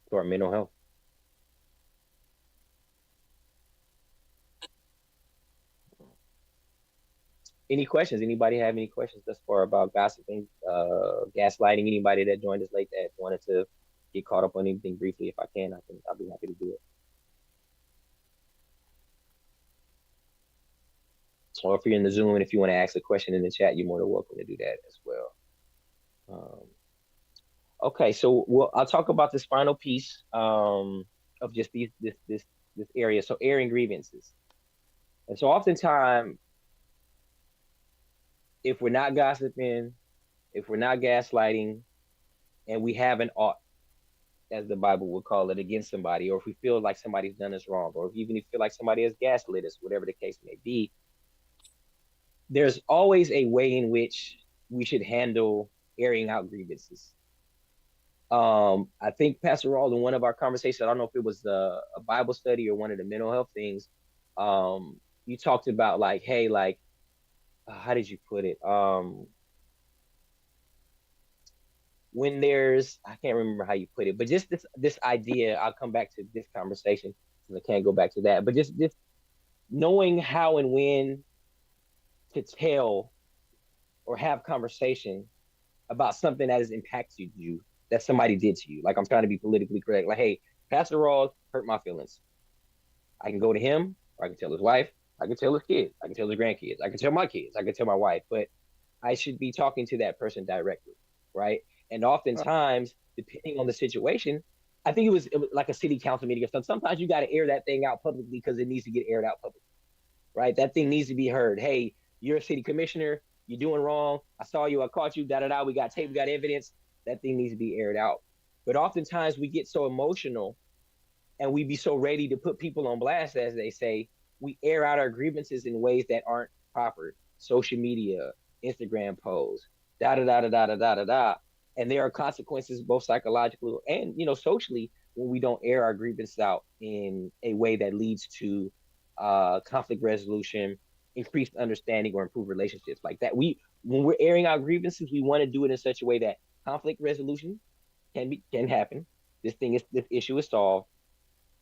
to our mental health. Any questions? Anybody have any questions thus far about gossiping, gaslighting? Anybody that joined us late that wanted to get caught up on anything briefly? If I can, I'll be happy to do it. Or if you're in the Zoom and if you want to ask a question in the chat, you're more than welcome to do that as well. Okay, so I'll talk about this final piece of just this area. So airing grievances, and so oftentimes, if we're not gossiping, if we're not gaslighting, and we have an ought, as the Bible would call it, against somebody, or if we feel like somebody's done us wrong, or if even if you feel like somebody has gaslit us, whatever the case may be, there's always a way in which we should handle airing out grievances. I think Pastor Rawl in one of our conversations, I don't know if it was a Bible study or one of the mental health things, you talked about like, hey, like, how did you put it? When there's, I can't remember how you put it, but just this idea, I'll come back to this conversation because I can't go back to that, but just knowing how and when to tell or have conversation about something that has impacted you, that somebody did to you. Like I'm trying to be politically correct. Like, hey, Pastor Rawls hurt my feelings. I can go to him, or I can tell his wife, I can tell his kids, I can tell his grandkids, I can tell my kids, I can tell my wife, but I should be talking to that person directly, right? And oftentimes, depending on the situation, I think it was like a city council meeting or something. Sometimes you got to air that thing out publicly because it needs to get aired out publicly, right? That thing needs to be heard. Hey, you're a city commissioner. You're doing wrong. I saw you. I caught you. Da da da. We got tape. We got evidence. That thing needs to be aired out. But oftentimes we get so emotional and we be so ready to put people on blast, as they say, we air out our grievances in ways that aren't proper. Social media, Instagram posts, da da da da da da da da da. And there are consequences, both psychologically and socially, when we don't air our grievances out in a way that leads to conflict resolution, increased understanding, or improved relationships. Like that, when we're airing our grievances, we want to do it in such a way that conflict resolution can happen. This issue is solved.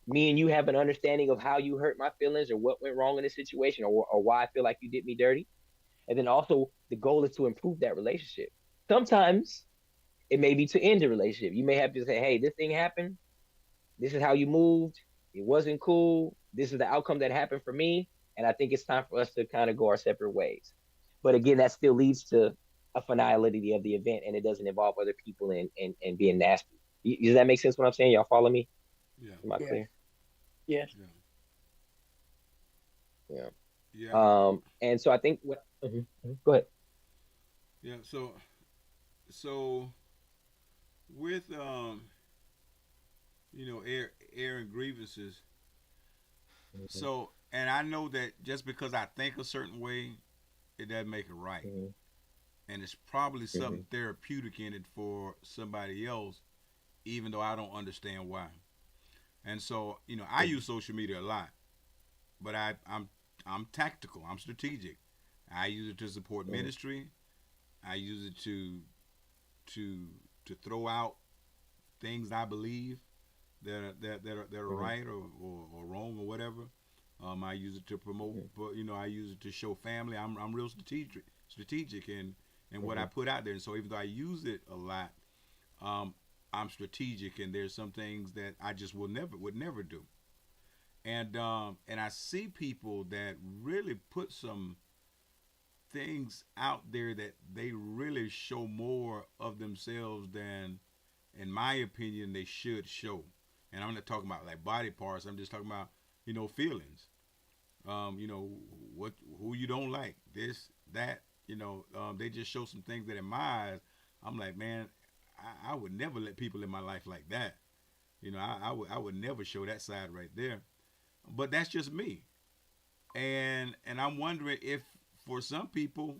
Me and you have an understanding of how you hurt my feelings or what went wrong in this situation, or why I feel like you did me dirty. And then also the goal is to improve that relationship. Sometimes it may be to end the relationship. You may have to say, hey, this thing happened. This is how you moved. It wasn't cool. This is the outcome that happened for me. And I think it's time for us to kind of go our separate ways. But again, that still leads to a finality of the event, and it doesn't involve other people and being nasty. Does that make sense what I'm saying? Y'all follow me? Yeah. Am I Yes. clear? Yes. Yeah. Yeah. Yeah. And so I think go ahead. Yeah. So with airing grievances. Mm-hmm. So, and I know that just because I think a certain way, it doesn't make it right. Mm-hmm. And it's probably Mm-hmm. something therapeutic in it for somebody else, even though I don't understand why. And so, I use social media a lot, but I'm tactical. I'm strategic. I use it to support Mm-hmm. ministry. I use it to to throw out things I believe that are Mm-hmm. right or wrong or whatever. I use it to promote, but I use it to show family. I'm real strategic in what Mm-hmm. I put out there. And so even though I use it a lot, um, I'm strategic, and there's some things that I just would never do. And I see people that really put some things out there that they really show more of themselves than, in my opinion, they should show. And I'm not talking about like body parts. I'm just talking about feelings. You know what who you don't like. This that. They just show some things that in my eyes, I'm like, man, I would never let people in my life like that. I would never show that side right there. But that's just me. And I'm wondering if for some people,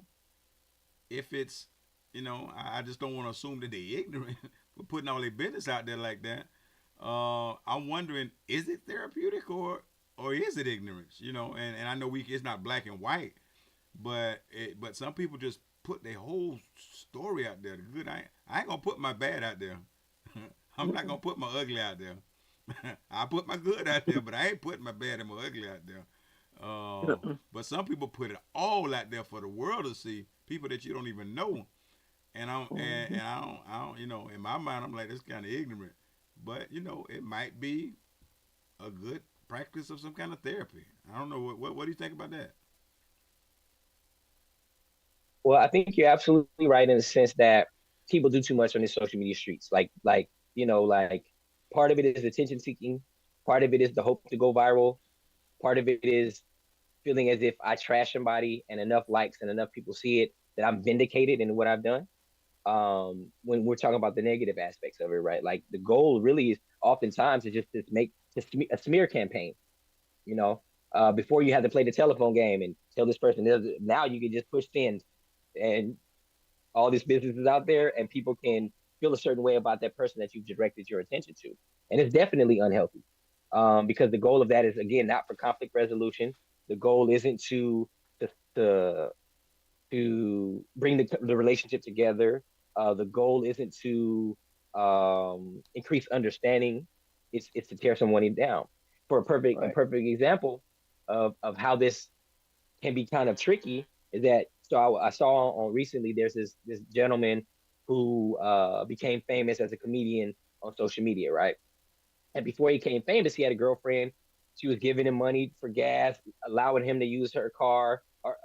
if it's I just don't want to assume that they're ignorant for putting all their business out there like that. I'm wondering, is it therapeutic or is it ignorance? And I know it's not black and white, but some people just put their whole story out there. The good, I ain't gonna put my bad out there. I'm not gonna put my ugly out there. I put my good out there, but I ain't putting my bad and my ugly out there. But some people put it all out there for the world to see. People that you don't even know, and I don't. In my mind, I'm like, that's kind of ignorant. But it might be a good practice of some kind of therapy. I don't know. What do you think about that? Well, I think you're absolutely right in the sense that people do too much on the social media streets. Like part of it is attention seeking, part of it is the hope to go viral, part of it is feeling as if I trash somebody and enough likes and enough people see it that I'm vindicated in what I've done. When we're talking about the negative aspects of it, right? Like the goal really is oftentimes to just make just a smear campaign, you know. Before you had to play the telephone game and tell this person, now you can just push send and all these businesses out there and people can feel a certain way about that person that you've directed your attention to. And it's definitely unhealthy, because the goal of that is, again, not for conflict resolution. The goal isn't to, to, to bring the relationship together. The goal isn't to increase understanding. It's to tear someone down. For a Right. perfect example of how this can be kind of tricky is that, so I saw on recently, there's this gentleman who became famous as a comedian on social media, right? And before he became famous, he had a girlfriend. She was giving him money for gas, allowing him to use her car, or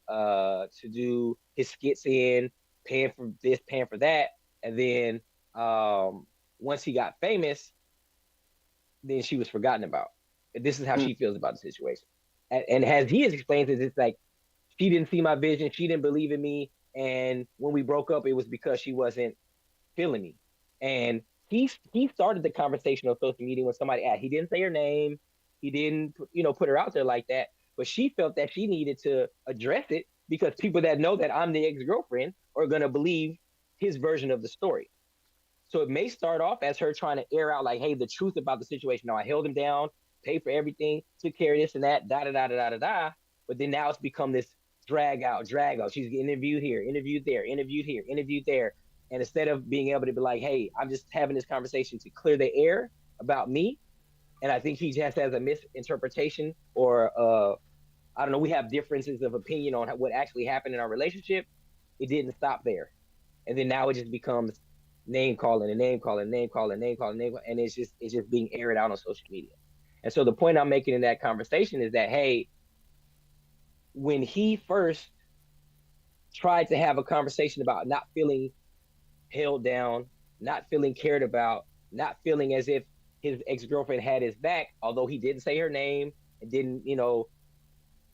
to do his skits in, paying for this, paying for that. And then once he got famous, then she was forgotten about. This is how Mm. she feels about the situation. And as he has explained it, it's like she didn't see my vision, she didn't believe in me, and when we broke up, it was because she wasn't feeling me. And he started the conversation on social media when somebody asked. He didn't say her name. He didn't put her out there like that. But she felt that she needed to address it because people that know that I'm the ex girlfriend are gonna believe his version of the story. So it may start off as her trying to air out like, hey, the truth about the situation. No, I held him down, paid for everything, took care of this and that, da da da da da da da. But then now it's become this drag out, drag out. She's getting interviewed here, interviewed there, interviewed here, interviewed there. And instead of being able to be like, hey, I'm just having this conversation to clear the air about me. And I think he just has a misinterpretation, or I don't know, we have differences of opinion on what actually happened in our relationship. It didn't stop there. And then now it just becomes name calling and name calling, name calling, name calling, name calling, and it's just being aired out on social media. And so the point I'm making in that conversation is that, hey, when he first tried to have a conversation about not feeling held down, not feeling cared about, not feeling as if his ex-girlfriend had his back, although he didn't say her name and didn't,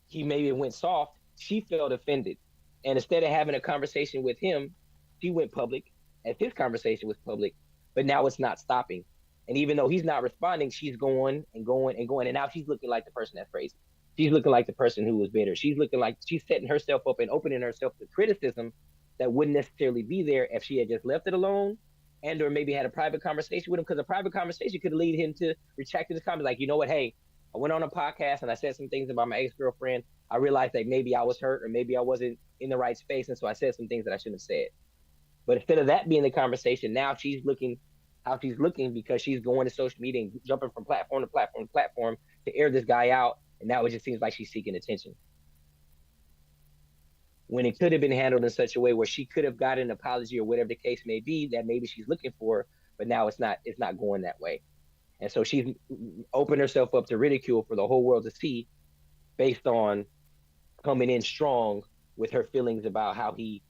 he maybe went soft, she felt offended. And instead of having a conversation with him, she went public, as his conversation was public, but now it's not stopping. And even though he's not responding, she's going and going and going. And now she's looking like the person that's crazy. She's looking like the person who was bitter. She's looking like she's setting herself up and opening herself to criticism that wouldn't necessarily be there if she had just left it alone, and or maybe had a private conversation with him, because a private conversation could lead him to retract his comment. Like, you know what, hey, I went on a podcast and I said some things about my ex-girlfriend. I realized that maybe I was hurt or maybe I wasn't in the right space. And so I said some things that I shouldn't have said. But instead of that being the conversation, now she's looking how she's looking because she's going to social media and jumping from platform to platform to platform to air this guy out. And now it just seems like she's seeking attention, when it could have been handled in such a way where she could have gotten an apology or whatever the case may be that maybe she's looking for. But now it's not going that way. And so she's opened herself up to ridicule for the whole world to see, based on coming in strong with her feelings about how he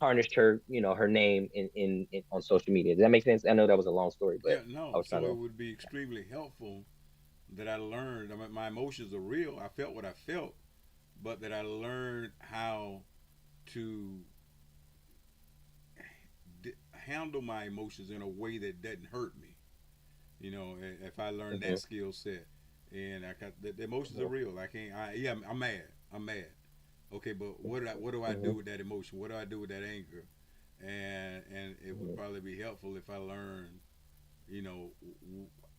tarnished her, her name in on social media. Does that make sense? I know that was a long story, Yeah, but I no. was trying So it to. would be extremely helpful that I learned. I mean, my emotions are real. I felt what I felt, but that I learned how to handle my emotions in a way that doesn't hurt me. If I learned that Mm-hmm, skill set, and the emotions are mm-hmm, real. I can't. Yeah, I'm mad. I'm mad. Okay, but what do I do mm-hmm, with that emotion? What do I do with that anger? And it would mm-hmm, probably be helpful if I learned, you know,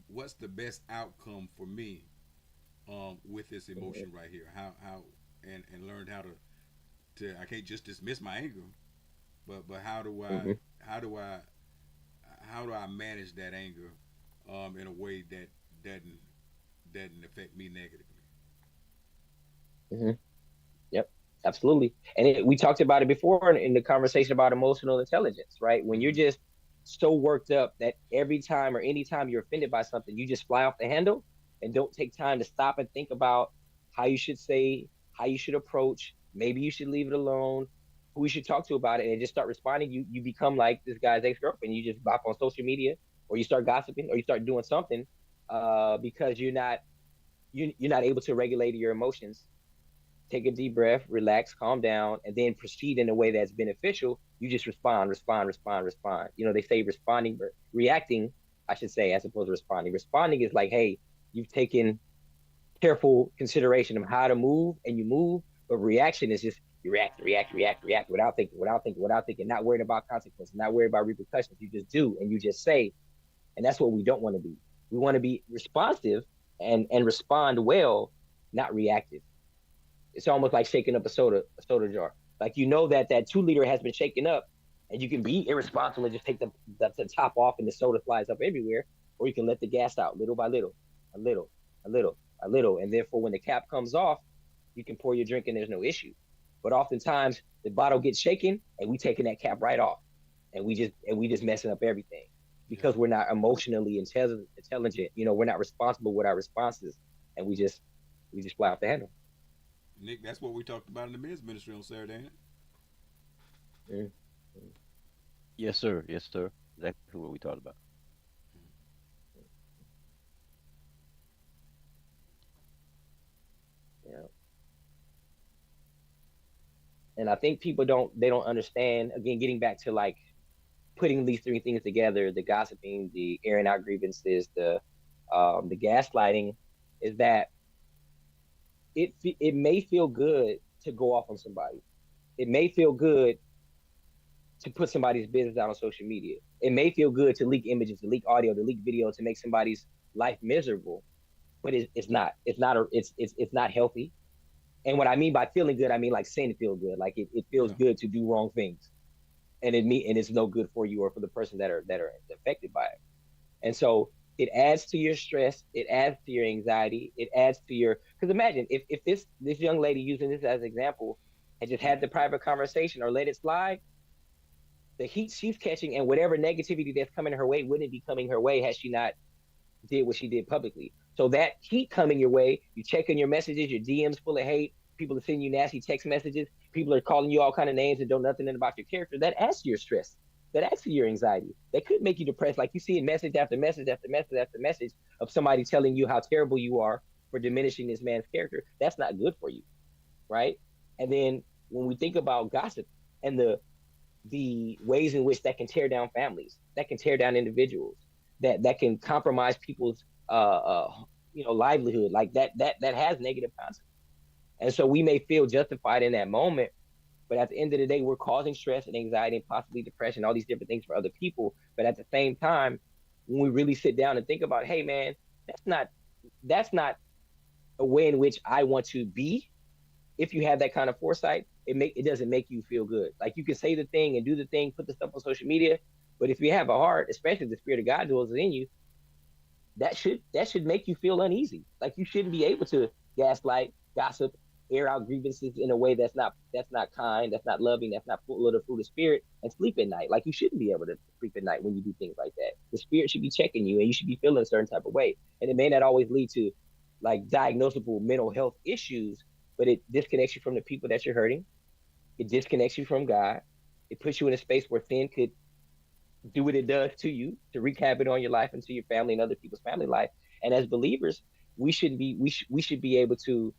what's the best outcome for me, with this emotion right here. How and learned how to I can't just dismiss my anger, but mm-hmm, how do I how do I manage that anger, in a way that doesn't doesn't affect me negatively. mm-hmm. Yep, absolutely. And we talked about it before in the conversation about emotional intelligence, right? When you're Mm-hmm. just so worked up that every time or anytime you're offended by something, you just fly off the handle and don't take time to stop and think about how you should say, how you should approach. Maybe you should leave it alone. Who you should talk to about it, and just start responding. You become like this guy's ex girlfriend. You just bop on social media, or you start gossiping, or you start doing something, because you're not able to regulate your emotions. Take a deep breath, relax, calm down, and then proceed in a way that's beneficial. You just respond, respond, respond, respond. They say responding, reacting, I should say, as opposed to responding. Responding is like, hey, you've taken careful consideration of how to move and you move, but reaction is just You react without thinking, not worried about consequences, not worried about repercussions. You just do and you just say, and that's what we don't want to be. We want to be responsive and respond well, not reactive. It's almost like shaking up a soda jar. Like you know that that 2 liter has been shaken up, and you can be irresponsible and just take the top off, and the soda flies up everywhere, or you can let the gas out little by little, a little, a little, a little, and therefore when the cap comes off, you can pour your drink and there's no issue. But oftentimes the bottle gets shaken, and we taking that cap right off, and we just messing up everything Yeah. because we're not emotionally intelligent. We're not responsible with our responses, and we just fly off the handle. Nick, that's what we talked about in the men's ministry on Saturday, ain't it? Mm-hmm. Yes, sir. Yes, sir. Exactly what we talked about. Yeah. And I think people don't understand. Again, getting back to like putting these three things together: the gossiping, the airing out grievances, the gaslighting, is that it may feel good to go off on somebody. It may feel good to put somebody's business out on social media. It may feel good to leak images, to leak audio, to leak video, to make somebody's life miserable. But it's not. It's not. It's not healthy. And what I mean by feeling good, I mean like sin feel good. Like it feels Yeah. good to do wrong things, and it's no good for you or for the person that are affected by it. And so it adds to your stress, it adds to your anxiety, it adds to your, because imagine if this young lady, using this as an example, had just had the private conversation or let it slide, the heat she's catching and whatever negativity that's coming her way wouldn't be coming her way had she not did what she did publicly. So that heat coming your way, you checking your messages, your DMs full of hate, people are sending you nasty text messages, people are calling you all kind of names and don't nothing about your character. That adds to your stress. That adds to your anxiety. That could make you depressed. Like you see message after message after message after message of somebody telling you how terrible you are for diminishing this man's character. That's not good for you, right? And then when we think about gossip and the ways in which that can tear down families, that can tear down individuals, that can compromise people's livelihood, like that has negative consequences. And so we may feel justified in that moment, but at the end of the day, we're causing stress and anxiety and possibly depression, all these different things for other people. But at the same time, when we really sit down and think about, hey man, that's not a way in which I want to be. If you have that kind of foresight, it doesn't make you feel good. Like you can say the thing and do the thing, put the stuff on social media, but if you have a heart, especially if the spirit of God dwells in you, that should make you feel uneasy. Like you shouldn't be able to gaslight, gossip, air out grievances in a way that's not kind, that's not loving, that's not full of the fruit of spirit, and sleep at night. Like you shouldn't be able to sleep at night when you do things like that. The spirit should be checking you, and you should be feeling a certain type of way. And it may not always lead to like diagnosable mental health issues, but it disconnects you from the people that you're hurting. It disconnects you from God. It puts you in a space where sin could do what it does to you, to wreak havoc on your life and to your family and other people's family life. And as believers, we should be able to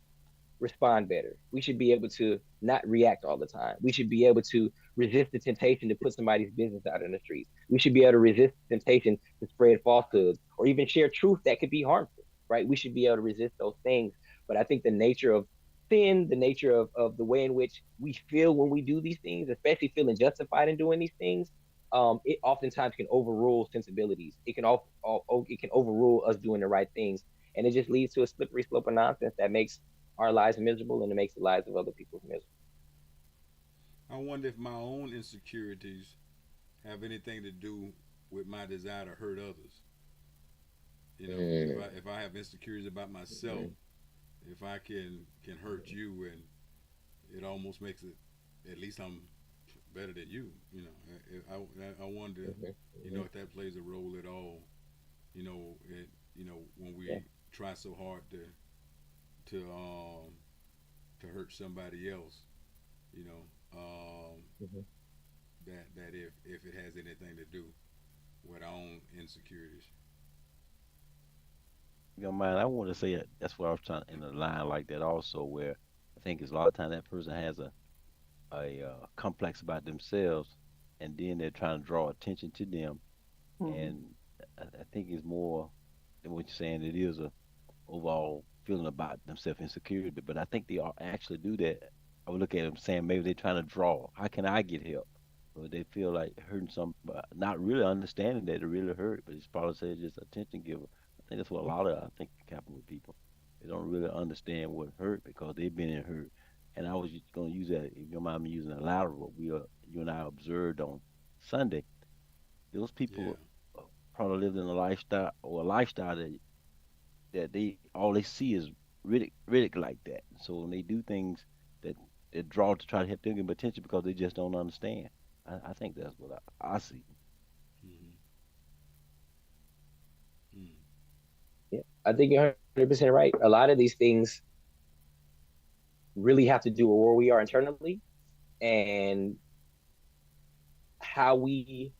respond better. We should be able to not react all the time. We should be able to resist the temptation to put somebody's business out in the streets. We should be able to resist the temptation to spread falsehoods or even share truth that could be harmful, right? We should be able to resist those things. But I think the nature of sin, the nature of the way in which we feel when we do these things, especially feeling justified in doing these things, it oftentimes can overrule sensibilities. It can overrule us doing the right things, and it just leads to a slippery slope of nonsense that makes our lives miserable and it makes the lives of other people miserable. I wonder if my own insecurities have anything to do with my desire to hurt others. You know, if I have insecurities about myself, Mm-hmm. if I can hurt you, and it almost makes it, at least I'm better than you. You know, I wonder, you Mm-hmm. know, if that plays a role at all. When Yeah. we try so hard to hurt somebody else, you know, Mm-hmm. that if it has anything to do with our own insecurities. You know, man, I want to say that's what I was trying in a line like that also, where I think is a lot of time that person has a complex about themselves, and then they're trying to draw attention to them, Mhm. and I think it's more than what you're saying. It is a overall feeling about themselves insecurity, but I think they actually do that I would look at them saying maybe they're trying to draw. How can I get help? Or they feel like hurting some, not really understanding that it really hurt, but it's probably say just attention giver. I think that's what a lot of I think happen with people. They don't really understand what hurt because they've been in hurt. And I was just going to use that, if you don't mind me using a louder, what you and I observed on Sunday. Those Yeah. people probably lived in a lifestyle that they all they see is Riddick like that. So when they do things that that draw to try to help them get attention because they just don't understand. I think that's what I see. Mm-hmm. Mm. Yeah, I think you're 100% right. A lot of these things really have to do with where we are internally and how we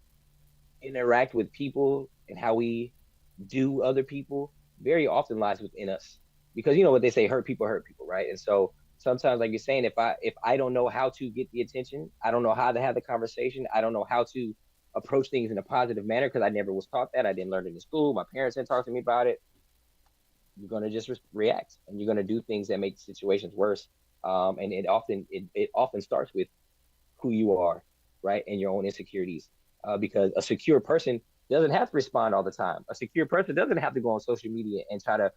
interact with people and how we do other people very often lies within us. Because you know what they say, hurt people, right? And so sometimes, like you're saying, if I don't know how to get the attention, I don't know how to have the conversation, I don't know how to approach things in a positive manner because I never was taught that. I didn't learn it in school. My parents didn't talk to me about it. You're gonna just react, and you're gonna do things that make situations worse. And it often starts with who you are, right, and your own insecurities. Because a secure person doesn't have to respond all the time. A secure person doesn't have to go on social media and try to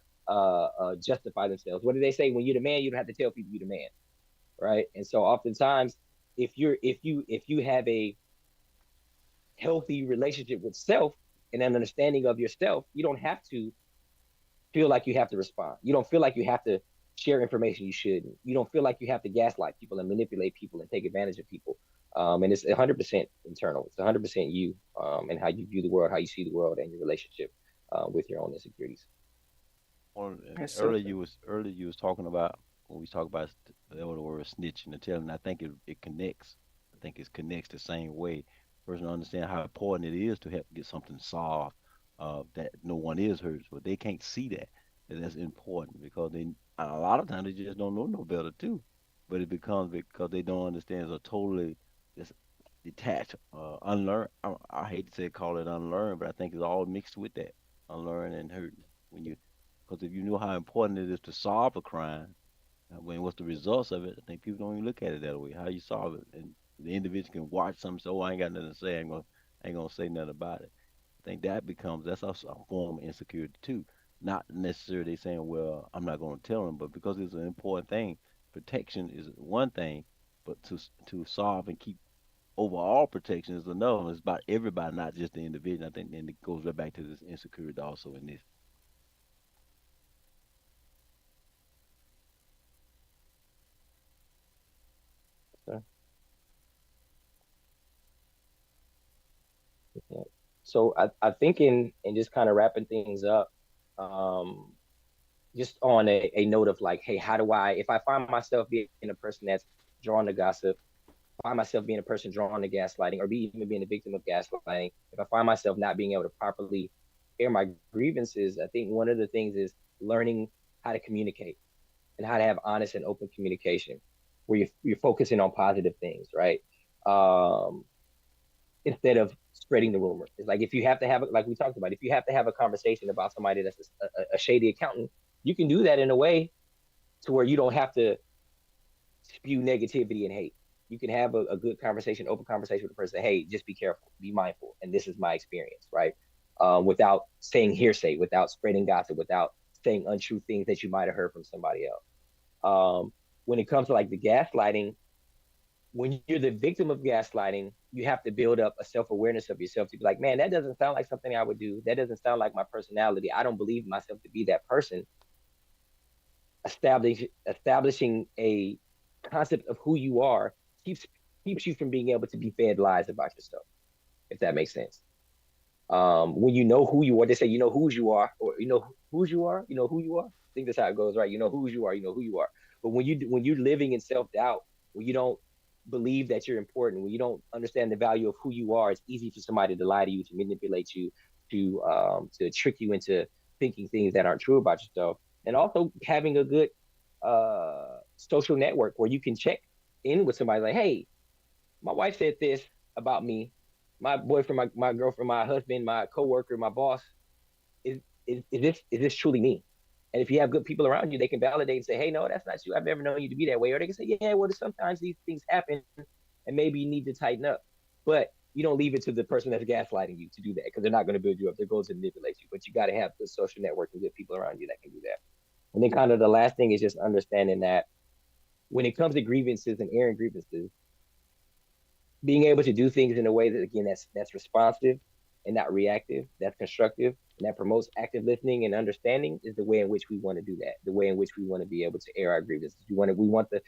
justify themselves. What do they say? When you're the man, you don't have to tell people you're the man, right? And so oftentimes, if you have a healthy relationship with self and an understanding of yourself, you don't have to feel like you have to respond. You don't feel like you have to share information you shouldn't. You don't feel like you have to gaslight people and manipulate people and take advantage of people. And it's 100% internal. It's 100% you and how you view the world, how you see the world, and your relationship with your own insecurities. That's so Earlier you was talking about when we talk about the other word snitching and telling. I think it connects. I think it connects the same way. Person understand how important it is to help get something solved. That no one is hurt, but they can't see that that's important because they a lot of times they just don't know no better too. But it becomes because they don't understand. So totally just detached, unlearn. I hate to say call it unlearn, but I think it's all mixed with that unlearn and hurt when you because if you know how important it is to solve a crime, when what's the results of it, I think people don't even look at it that way. How you solve it, and the individual can watch something. So I ain't got nothing to say. I ain't gonna say nothing about it. I think that's also a form of insecurity too. Not necessarily saying, well, I'm not going to tell them, but because it's an important thing. Protection is one thing, but to solve and keep overall protection is another. It's about everybody, not just the individual. I think then it goes right back to this insecurity also in this. So, yeah. So I think in just kind of wrapping things up, um, just on a note of like, hey, how do I, if I find myself being a person that's drawn to gossip, find myself being a person drawn to gaslighting, or even being a victim of gaslighting, if I find myself not being able to properly air my grievances, I think one of the things is learning how to communicate and how to have honest and open communication, where you're focusing on positive things, right? Um, Instead of spreading the rumors. It's like if you have to have, like we talked about, if you have to have a conversation about somebody that's a shady accountant, you can do that in a way to where you don't have to spew negativity and hate. You can have a good conversation, open conversation with the person. Hey, just be careful, be mindful, and this is my experience, right? Without saying hearsay, without spreading gossip, without saying untrue things that you might have heard from somebody else. When it comes to like the gaslighting, when you're the victim of gaslighting, you have to build up a self awareness of yourself to be like, man, that doesn't sound like something I would do. That doesn't sound like my personality. I don't believe myself to be that person. Establishing a concept of who you are keeps keeps you from being able to be fed lies about yourself, if that makes sense. When you know who you are, they say you know whose you are, or you know whose you are, you know who you are. I think that's how it goes, right? You know whose you are, you know who you are. But when you're living in self doubt, when you don't believe that you're important, when you don't understand the value of who you are, it's easy for somebody to lie to you, to manipulate you, to trick you into thinking things that aren't true about yourself. And also having a good social network where you can check in with somebody like, hey, my wife said this about me, my boyfriend, my girlfriend, my husband, my coworker, my boss. Is this truly me? And if you have good people around you, they can validate and say, hey, no, that's not you. I've never known you to be that way. Or they can say, yeah, well, sometimes these things happen and maybe you need to tighten up. But you don't leave it to the person that's gaslighting you to do that, because they're not going to build you up. They're going to manipulate you. But you got to have good social network and good people around you that can do that. And then kind of the last thing is just understanding that when it comes to grievances and airing grievances, being able to do things in a way that, again, that's responsive and not reactive, that's constructive, and that promotes active listening and understanding is the way in which we want to do that. The way in which we want to be able to air our grievances. We want to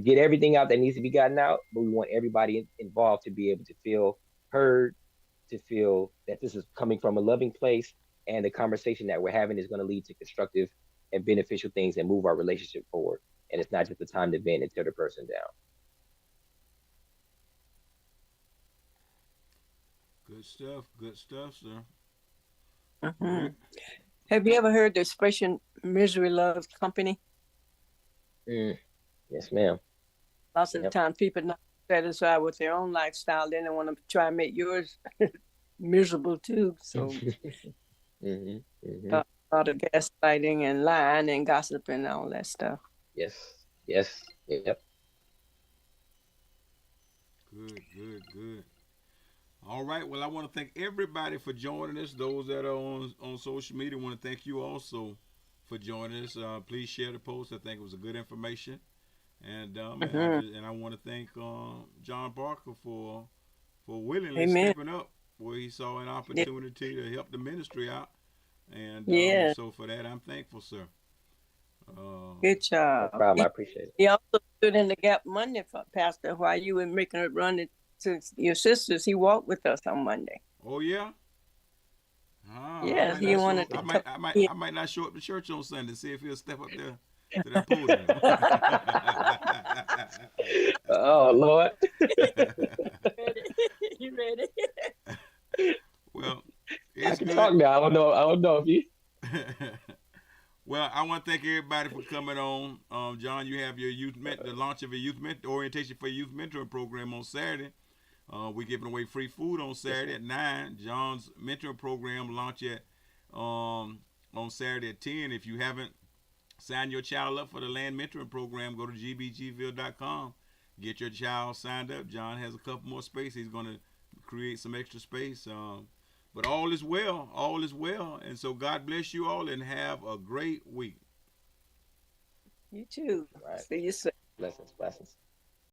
get everything out that needs to be gotten out, but we want everybody involved to be able to feel heard, to feel that this is coming from a loving place, and the conversation that we're having is going to lead to constructive and beneficial things and move our relationship forward. And it's not just the time to vent and tear the person down. Good stuff, sir. Mm-hmm. Have you ever heard the expression "misery loves company"? Yes, ma'am. Lots of the time, people not satisfied with their own lifestyle, then they want to try and make yours miserable too. So, a lot of gaslighting and lying and gossiping and all that stuff. Yep. Good. All right. Well, I want to thank everybody for joining us. Those that are on social media, I want to thank you also for joining us. Please share the post. I think it was a good information. And and I want to thank John Barker for willingly stepping up where he saw an opportunity to help the ministry out. And so for that, I'm thankful, sir. Good job. No problem. I appreciate it. He also stood in the gap Monday, for Pastor, while you were making a run to your sisters. He walked with us on Monday. Oh yeah. Yes, he wanted. I might not show up to church on Sunday. See if he'll step up there to that podium. Oh Lord. You ready? Well, I can talk now. I don't know if you. Well, I want to thank everybody for coming on. John, you have the launch of your orientation for your youth mentoring program on Saturday. We're giving away free food on Saturday at 9. John's mentoring program launch at on Saturday at 10. If you haven't signed your child up for the land mentoring program, go to gbgville.com. Get your child signed up. John has a couple more space. He's going to create some extra space. But all is well. And so God bless you all and have a great week. You too. Right. See you soon. Blessings.